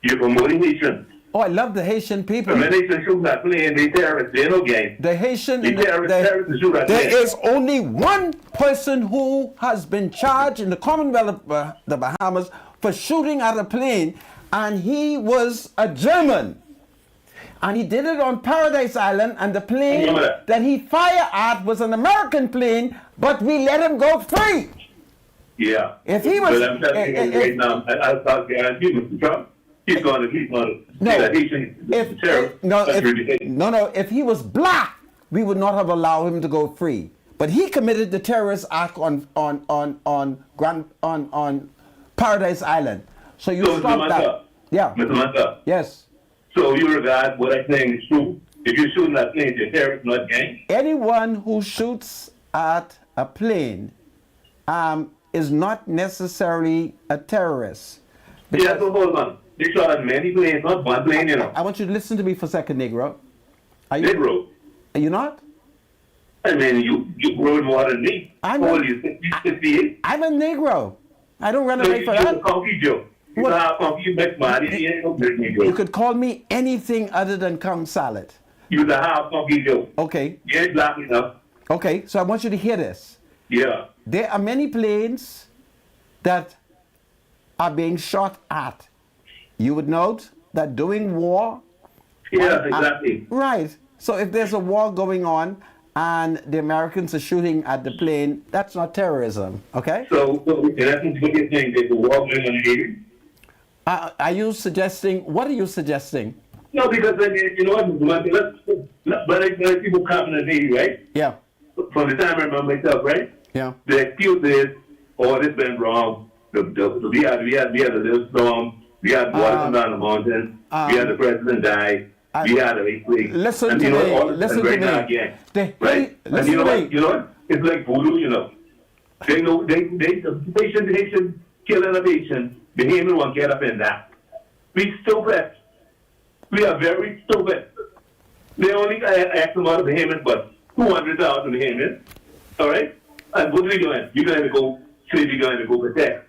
You're promoting Haitians. Oh, I love the Haitian people. The Haitians shoot that plane, they terrorists. They're no gang. The Haitian... terrorists shoot that plane. There is only one person who has been charged in the Commonwealth of the Bahamas for shooting at a plane, and he was a German. And he did it on Paradise Island, and the plane that he fired at was an American plane, but we let him go free. Yeah. If he was... But I'm telling you right now, I'll guarantee Mr. Trump, he's going to if he was black, we would not have allowed him to go free. But he committed the terrorist act on Paradise Island. So you stop that. Yeah. Mr. Manta. Yes. So you regard what I'm saying is true. If you're shooting at planes, you're terrorist, not gang. Anyone who shoots at a plane is not necessarily a terrorist. Yeah, so hold on. They shot at many planes, not one plane, you know. I want you to listen to me for a second, Negro. Negro? Are you not? I mean, you grow more than me. I'm a Negro. I don't run away from that. You're a funky Joe. You could call me anything other than Kong Salad. You're the half funky Joe. Okay. You ain't black enough. Okay, so I want you to hear this. Yeah. There are many planes that are being shot at. You would note that during war... Yeah, exactly. Right. So if there's a war going on and the Americans are shooting at the plane, that's not terrorism, okay? So in essence, what you're saying, there's a war going on in Haiti? Are you suggesting... What are you suggesting? No, because then, you know what, but people coming in Haiti, right? Yeah. From the time I remember myself, right? Yeah. The excuse is, oh, this went wrong. We had a little storm. We had water come down the mountain. We had the president die. We had a earthquake. Listen to me. Listen to me. Right? And you know what? You know what? It's like voodoo, you know. They know the patient killing a patient. The human won't get up in that. We stupid. We are very stupid. They only ask them out of the human, but 200,000 humans. All right? And what are we doing? You're going to go protect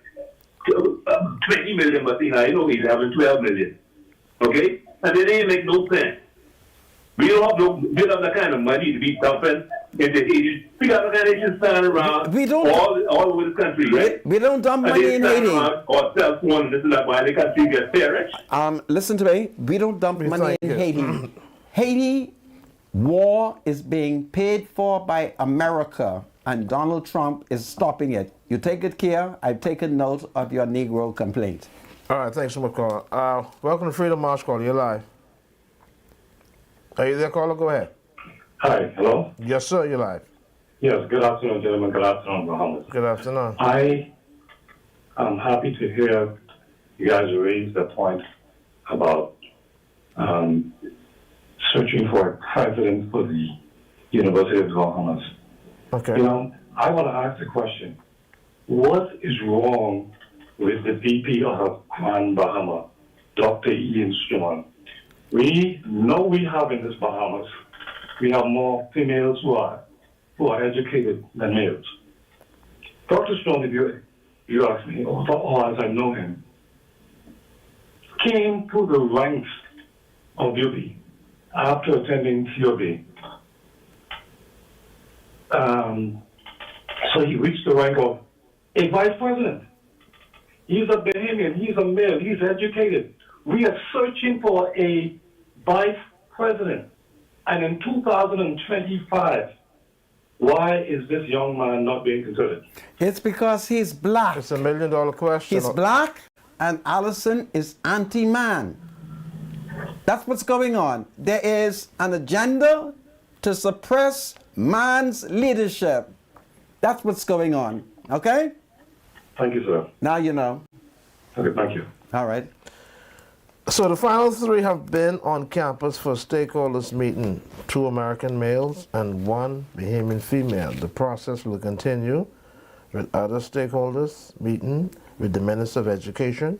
20 million, but I know he's having 12 million. Okay? And it ain't make no sense. We don't have the kind of money to be dumping into Haiti. We got organizations standing around all over the country, right? We don't dump money in Haiti. Or self-one, this is not why the country gets perished. Listen to me. We don't dump money in Haiti. Haiti war is being paid for by America, and Donald Trump is stopping it. You take good care. I've taken note of your Negro complaint. All right, thanks so much, caller. Welcome to Freedom March, caller. You're live. Are you there, caller? Go ahead. Hi, hello? Yes, sir, you're live. Yes, good afternoon, gentlemen. Good afternoon, Bahamas. Good afternoon. I am happy to hear you guys raise the point about searching for a president for the University of the Bahamas. Okay. You know, I want to ask the question, what is wrong with the VP of Grand Bahama, Dr. Ian Stone? We know we have in this Bahamas, we have more females who are educated than males. Dr. Stone, if you ask me, or as I know him, came to the ranks of beauty after attending COB. So he reached the rank of a vice president. He's a Bahamian, he's a male, he's educated. We are searching for a vice president. And in 2025, why is this young man not being considered? It's because he's black. It's $1 million question. He's black, and Allison is anti-man. That's what's going on. There is an agenda to suppress man's leadership. That's what's going on. Okay? Thank you, sir. Now you know. Okay, thank you. All right. So the final three have been on campus for stakeholders meeting, 2 American males and 1 Bahamian female. The process will continue with other stakeholders meeting with the Minister of Education,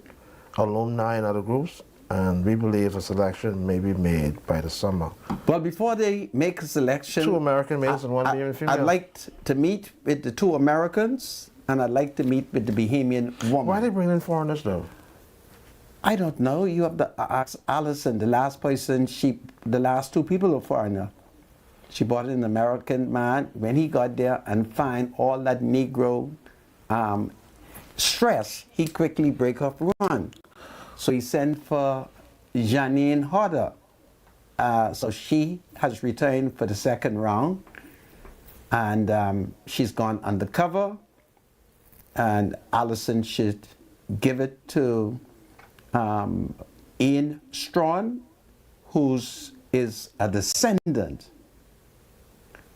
alumni and other groups, and we believe a selection may be made by the summer. Well, before they make a selection, 2 American males and 1 Bahamian female. I'd like to meet with the 2 Americans, and I'd like to meet with the Bahamian woman. Why are they bringing in foreigners though? I don't know. You have to ask Allison, the last person, the last 2 people are foreigner. She brought in an American man. When he got there and find all that Negro stress, he quickly break up run. So he sent for Janine Hodder. So she has returned for the 2nd round. And she's gone undercover. And Allison should give it to Ian Strawn, who is a descendant.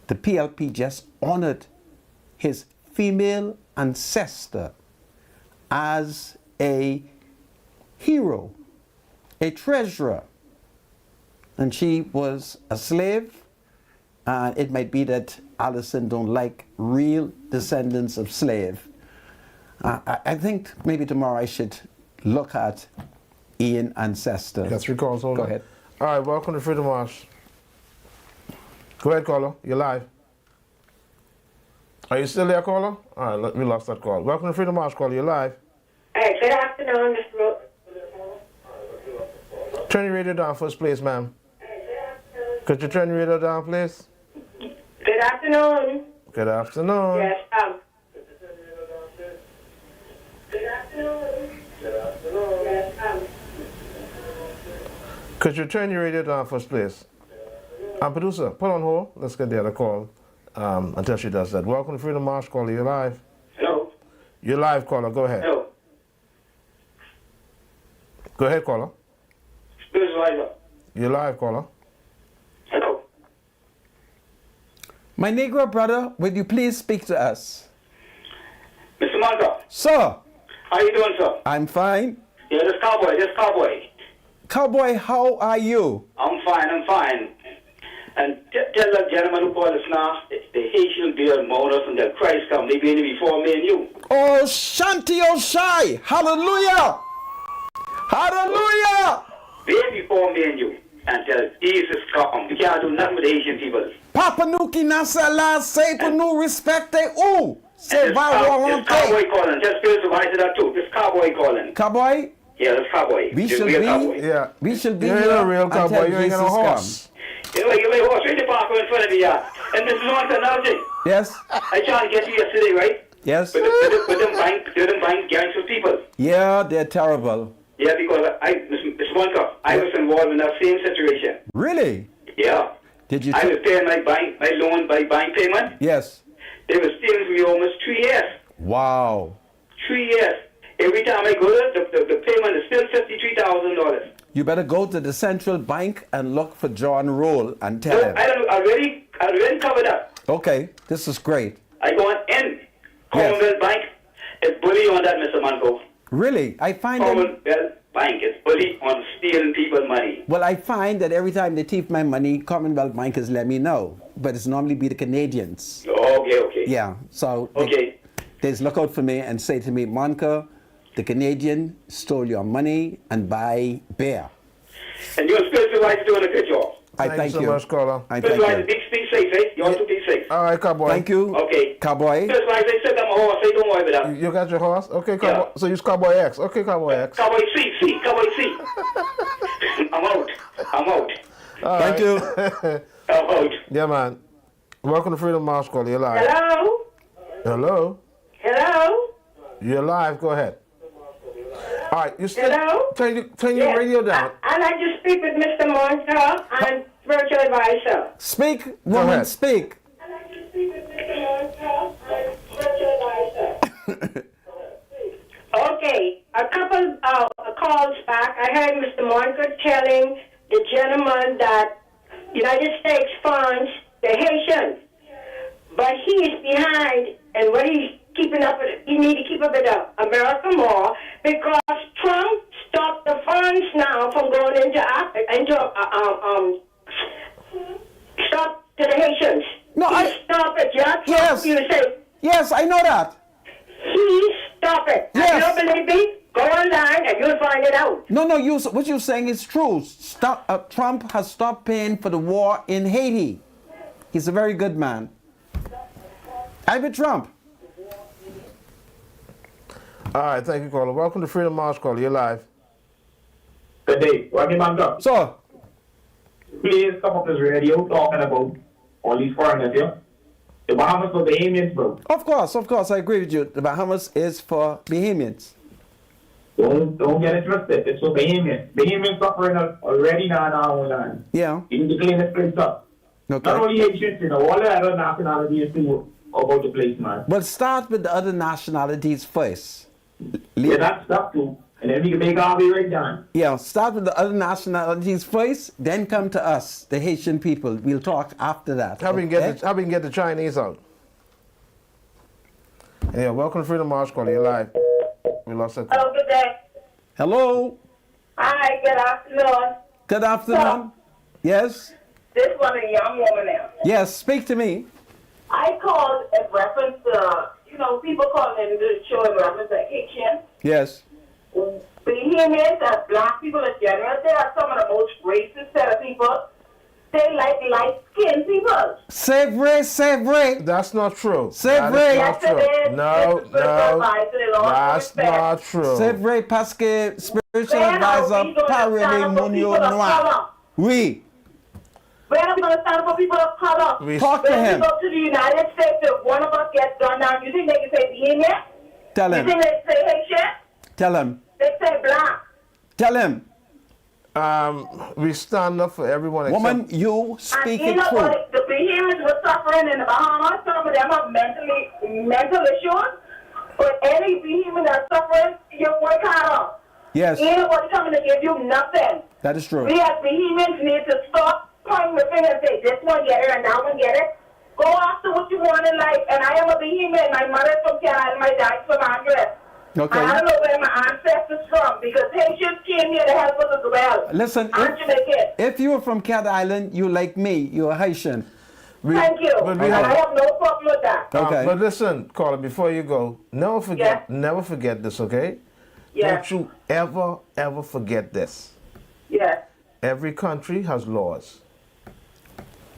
The PLP just honored his female ancestor as a hero, a treasurer. And she was a slave. It might be that Allison don't like real descendants of slave. I think maybe tomorrow I should look at Ian ancestor. You got 3 calls, hold Go on. ahead. All right, welcome to Freedom March. Go ahead, caller. You're live. Are you still there, caller? All right, we lost that call. Welcome to Freedom March, caller. You're live. Hey, good afternoon, Mr. Root. Turn your radio down first, please, ma'am. Could you turn your radio down, please? Good afternoon. Good afternoon. Yes, Could you turn your radio down first, please? Producer, put on hold. Let's get the other call until she does that. Welcome to Freedom March, caller. You're live. Hello. You're live, caller. Go ahead. Hello. Go ahead, caller. You're live, caller. Hello. My Negro brother, would you please speak to us? Mr. Monka. Sir. How you doing, sir? I'm fine. Yeah, this cowboy. Cowboy, how are you? I'm fine. And tell that gentleman who called us now, the Haitian beer mourners and their Christ come, they be in before me and you. Oh, Shanti Oshai. Hallelujah. Hallelujah. Be before me and you. And tell Jesus come. We can't do nothing with the Haitian people. Papa Nuki Nasa La say to no respect ooh. Say This cowboy calling. Just feel surprised to that too. This cowboy calling. Cowboy? Yeah, this cowboy. We shall be You're here a real cowboy. You ain't got a horse. You know, a horse right the park in front of me, yeah. And Mr. Monka, another thing. Yes. I tried to get you yesterday, right? Yes. With them buying gangs of people. Yeah, they're terrible. Yeah, because Mr. Monka, I was involved in that same situation. Really? Yeah. Did you? I was paying my loan by bank payment. Yes. They were stealing from me almost 3 years. Wow. 3 years. Every time I go there, the payment is still $53,000. You better go to the central bank and look for John Roll and tell him. I already covered that. Okay, this is great. I go on in Commonwealth Bank. It's bully on that, Mr. Manco. Really? I find Commonwealth Bank is bully on stealing people's money. Well, I find that every time they thief my money, Commonwealth Bank has let me know. But it's normally be the Canadians. Okay. Yeah, so they look out for me and say to me, Monka, the Canadian stole your money and buy beer. And your spiritual wife is doing a good job. I thank you. so much, caller. I thank Spiritual you. wife, be safe, eh? You want to be safe. All right, cowboy. Thank you. Okay. Cowboy. Spiritual wife, they said I'm a horse, so don't worry about that. You got your horse? Okay, cowboy. Yeah. So use Cowboy X. Okay, Cowboy X. Cowboy C. I'm out. All Thank right. you. I'm out. Yeah, man. Welcome to Freedom March, caller. You're live. Hello? Hello? You're live. Go ahead. All right, you still Hello? turn your radio down. I'd like to speak with Mr. Monka and spiritual advisor. Speak, woman, speak. I'd like to speak with Mr. Monka and spiritual advisor. Okay, a couple calls back, I heard Mr. Monka telling the gentleman that United States funds the Haitians, but he is behind, and what he's keeping up with, he need to keep up with America more, because Trump stopped the funds now from stop to the Haitians. No, stop it. Yes. You say. Yes, I know that. Please stop it. Yes. If you don't believe me, go online and you'll find it out. No, what you're saying is true. Trump has stopped paying for the war in Haiti. He's a very good man. Ivan Trump. All right, thank you, caller. Welcome to Freedom March, caller. You're live. Good day. Rodney Manka. Sir. Please come up this radio talking about all these foreigners here. The Bahamas for Bahamians, bro. Of course, I agree with you. The Bahamas is for Bahamians. Don't get it twisted. It's for Bahamians. Bahamians suffering already now in our own land. Yeah. You need to clean this place up. Okay. Not only Haitians, all the other nationalities too about the place, man. But start with the other nationalities first. Yeah, that's stuff too. And then we can make our way right down. Yeah, start with the other nationalities first, then come to us, the Haitian people. We'll talk after that. How we can get the Chinese out? Yeah, welcome to Freedom March, caller. You're live. We lost that. Hello, good day. Hello. Hi, good afternoon. Good afternoon. Yes. This one a young woman now. Yes, speak to me. I called in reference to, people calling in the show in reference to Haitian. Yes. Bahamians and black people in general, they are some of the most racist set of people. They like light-skinned people. C'est vrai. That's not true. C'est vrai. Yes, it is. No, that's not true. C'est vrai parce que spiritual advisor parle monio noir. Oui. When are we going to stand up for people of color? Talk to him. When we go to the United States, if one of us gets gunned down, you think they can say Bahamian? Tell him. You think they say Haitian? Tell him. They say black. Tell him. We stand up for everyone except... Woman, you speak and it true. What? The Bahamians were suffering in the Bahamas. Some of them have mental issues. But any Bahamian that's suffering, you work harder. Yes. Ain't nobody coming to give you nothing. That is true. We as Bahamians need to stop pointing the finger and say, this one get it and that one get it. Go after what you want in life. And I am a Bahamian. My mother's from Canada. My dad's from Andres. Okay. I don't know where my ancestors from because Haitians came here to help us as well. Listen, if you are from Cat Island, you like me, you're Haitian. Thank you. And I have no problem with that. Okay. But listen, caller, before you go, never forget this, okay? Yeah. Don't you ever forget this. Yes. Every country has laws.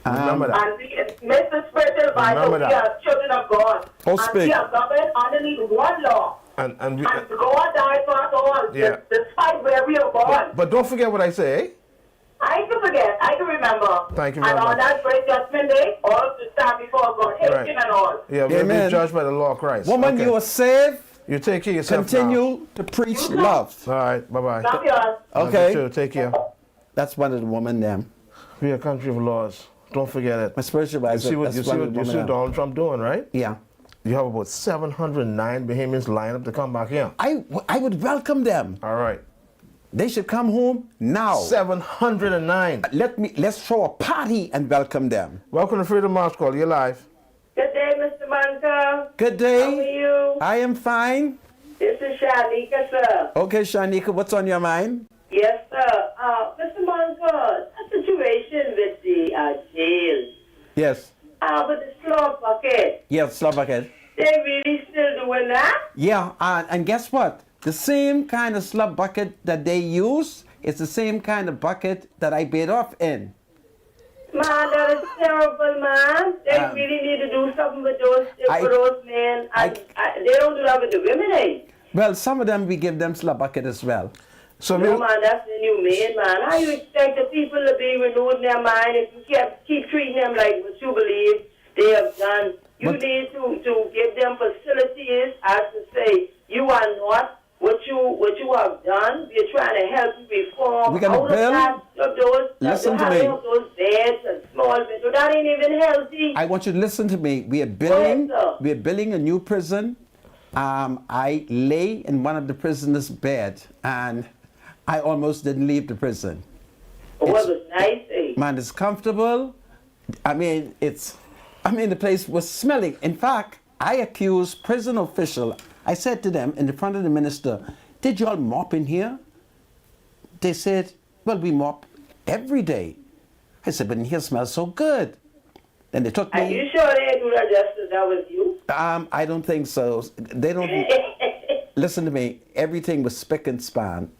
Remember that. And Mr. Spiritual Advisor, we are children of God. And we are governed underneath one law. And God died for us all, despite where we are born. But don't forget what I say. I can forget. I can remember. Thank you very much. And on much. that great judgment day, all to stand before God, Haitian and all. Yeah, we'll be judged by the law of Christ. Woman, you are saved. You take care of yourself. Continue to preach love. All right, bye-bye. Love you. Okay. Sure, take care. That's one of the women them. We are a country of laws. Don't forget it. My spiritual advisor. You see what Donald Trump doing, right? Yeah. You have about 709 Bahamians lined up to come back here. I would welcome them. All right. They should come home now. 709. Let's throw a party and welcome them. Welcome to Freedom March, call. You're live. Good day, Mr. Manka. Good day. How are you? I am fine. This is Shanika, sir. Okay, Shanika, what's on your mind? Yes, sir. Mr. Manka, a situation with the jail. Yes. With the slum bucket. Yes, Slovakia. They really still doing that? Yeah, and guess what? The same kind of slub bucket that they use is the same kind of bucket that I bait off in. Man, that is terrible, man. They really need to do something with those men. They don't do that with the women, eh? Well, some of them, we give them slub bucket as well. So no, man, that's the new man, man. How you expect the people to be renewed in their mind if you keep treating them like what you believe they have done? You need to give them facilities as to say, you are not what you have done. We're trying to help you reform. We're going to build. Listen to me. Those beds and small beds. So that ain't even healthy. I want you to listen to me. We are building a new prison. I lay in one of the prisoners' bed and I almost didn't leave the prison. Oh, it was nice, eh? Man, it's comfortable. The place was smelling. In fact, I accused prison official. I said to them in the front of the minister, did y'all mop in here? They said, well, we mop every day. I said, but in here smells so good. Then they took me. Are you sure they do that just as that was you? I don't think so. They don't. Listen to me. Everything was spick and span.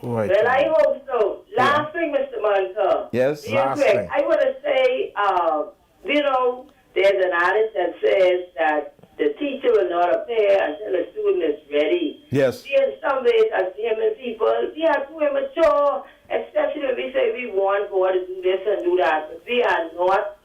Right. Well, I hope so. Last thing, Mr. Monta. Yes. Real quick, I want to say, you know, there's an artist that says that the teacher will not appear until the student is ready. Yes. See, in some ways, as human people, we are too immature, especially when we say we want God to do this and do that, but we are not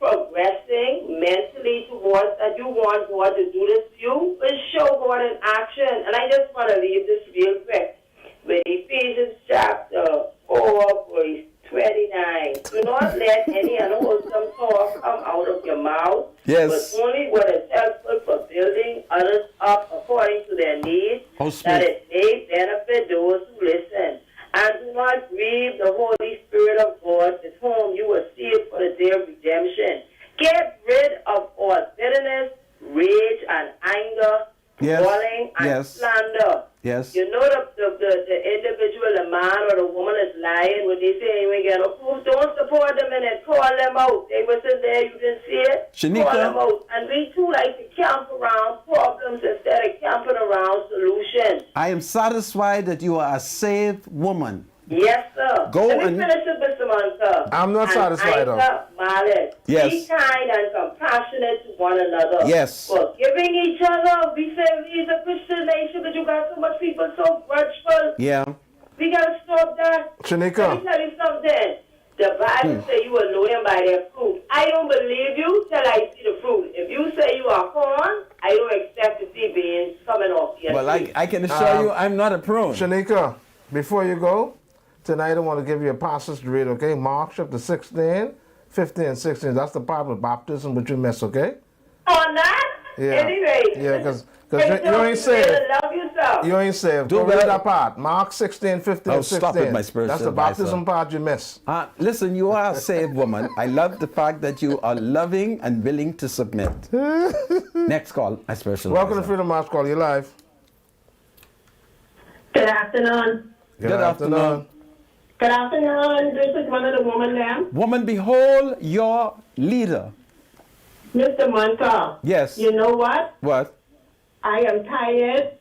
progressing mentally towards that. You want God to do this to you, but show God in action. And I just want to leave this real quick with Ephesians chapter 4, verse 29. Do not let any unwholesome talk come out of your mouth, yes, but only what is helpful for building others up according to their needs, that it may benefit those who listen. And do not grieve the Holy Spirit of God, with whom you were sealed for the day of redemption. Get rid of all bitterness, rage, and anger, brawling, and slander. Yes. You know the individual, the man or the woman is lying when they say you ain't got no proof. Don't support them and then call them out. They wasn't there, you didn't see it. Shanika. Call them out. And we too like to camp around problems instead of camping around solutions. I am satisfied that you are a saved woman. Yes, sir. Go Let me and finish it, Mr. Monta. I'm not satisfied, though. Malice. Yes. Be kind and compassionate to one another. Yes. Forgiving each other. We say we is a Christian nation, but you got so much people so grudgeful. Yeah. We got to stop that. Shanika. Let me tell you something. The Bible say you will know them by their fruit. I don't believe you till I see the fruit. If you say you are corn, I don't expect to see beans coming off your Well, tree. I can assure you I'm not a prune. Shanika, before you go, tonight I want to give you a passage to read, okay? Mark chapter 16, 15, and 16. That's the part with baptism, but you miss, okay? On that? Yeah. Anyway. Yeah, because you ain't saved. Love yourself. You ain't saved. Do Go well. read that part. Mark 16, 15, Oh, 16. stop it, my spiritual That's the advisor. baptism part you miss. Listen, you are a saved woman. I love the fact that you are loving and willing to submit. Next call, my spiritual Welcome advisor. to Freedom March Call. You live. Good afternoon. Good afternoon. Good afternoon. This is one of the women there. Woman, behold your leader. Mr. Monta. Yes. You know what? What? I am tired.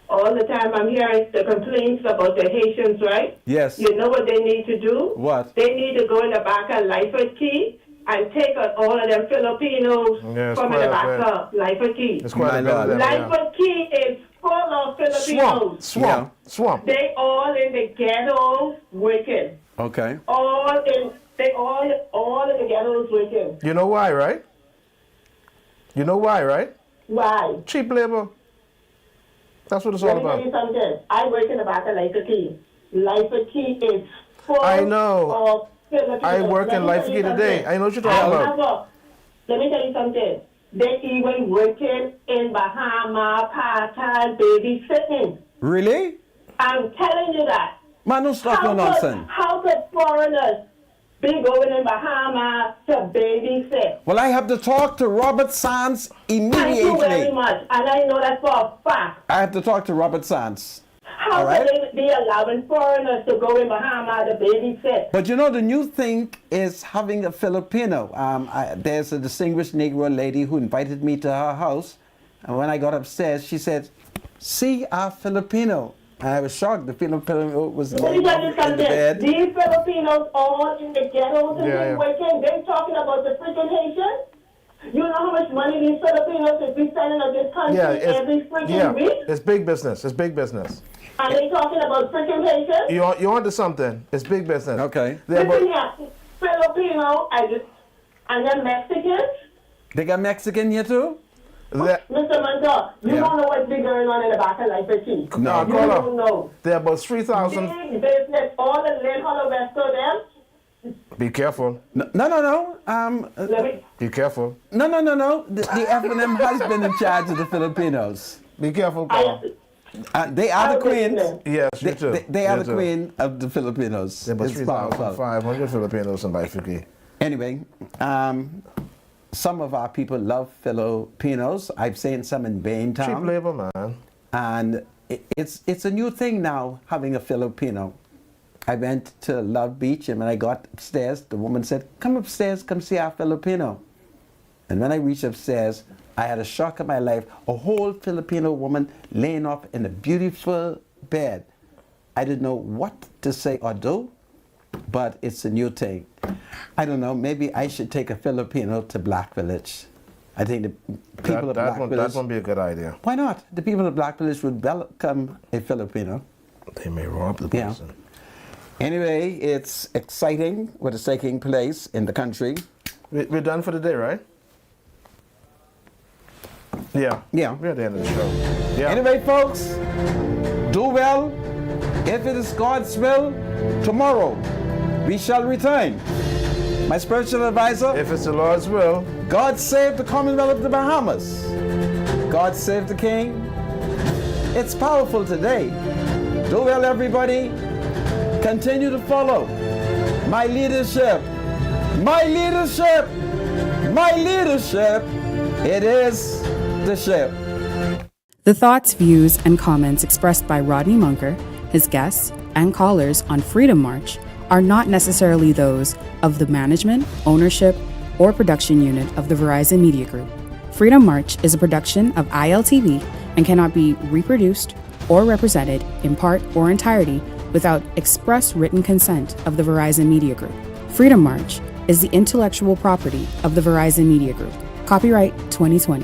All the time I'm hearing the complaints about the Haitians, right? Yes. You know what they need to do? What? They need to go in the back of Lyford Key and take out all of them Filipinos from in the back of Lyford Key. It's quite a bit of them, yeah. Lyford Key is full of Filipinos. Swamp. They all in the ghettos working. Okay. They all in the ghettos working. You know why, right? You know why, right? Why? Cheap labor. That's what it's all Let me about. tell you something. I work in the back of Lyford Key. Lyford Key is full I know. of Filipinos. I work in Lyford Key today. I know what you're talking about. Let me tell you something. They even working in Bahamas, part-time babysitting. Really? I'm telling you that. Man, don't stop no nonsense. How could foreigners be going in Bahamas to babysit? Well, I have to talk to Robert Sands immediately. Thank you very much. And I know that for a fact. I have to talk to Robert Sands. How could they be allowing foreigners to go in Bahamas to babysit? But you know, the new thing is having a Filipino. There's a distinguished Negro lady who invited me to her house. And when I got upstairs, she said, see our Filipino. And I was shocked. The Filipino was Let me tell you in the something. bed. These Filipinos all in the ghettos and Yeah, they yeah. working. They talking about the freaking Haitians. You know how much money these Filipinos is be sending to this country every freaking week? It's big business. It's big business. And they talking about freaking Haitians? You onto something. It's big business. Okay. Listen here, Filipino and then Mexicans. They got Mexican here too? Mr. Manta, you don't know what's been going on in the back of Lyford Key. No, you call don't know. There are about 3,000. Big business, all the Lynn Hollow West of them. Be careful. No. Be careful. No. The F&M has been in charge of the Filipinos. Be careful, Paul. They are the queens. Yes, you too. They are You the too. queen of the Filipinos. There are about It's powerful. 3,500 Filipinos in Lyford Key. Anyway, some of our people love Filipinos. I've seen some in Baintown. Cheap labor, man. And it's a new thing now, having a Filipino. I went to Love Beach, and when I got upstairs, the woman said, "Come upstairs, come see our Filipino." And when I reached upstairs, I had a shock of my life. A whole Filipino woman laying off in a beautiful bed. I didn't know what to say or do, but it's a new thing. I don't know, maybe I should take a Filipino to Black Village. I think the people of Black Village... That won't be a good idea. Why not? The people of Black Village would welcome a Filipino. They may rob the person. Yeah. Anyway, it's exciting what is taking place in the country. We're done for the day, right? Yeah. Yeah. We're at the end of the show. Yeah. Anyway, folks, do well. If it is God's will, tomorrow we shall return. My spiritual advisor. If it's the Lord's will. God save the Commonwealth of the Bahamas. God save the King. It's powerful today. Do well, everybody. Continue to follow my leadership. My leadership. My leadership. It is the ship. The thoughts, views, and comments expressed by Rodney Munker, his guests, and callers on Freedom March are not necessarily those of the management, ownership, or production unit of the Verizon Media Group. Freedom March is a production of ILTV and cannot be reproduced or represented in part or entirety without express written consent of the Verizon Media Group. Freedom March is the intellectual property of the Verizon Media Group. Copyright 2020.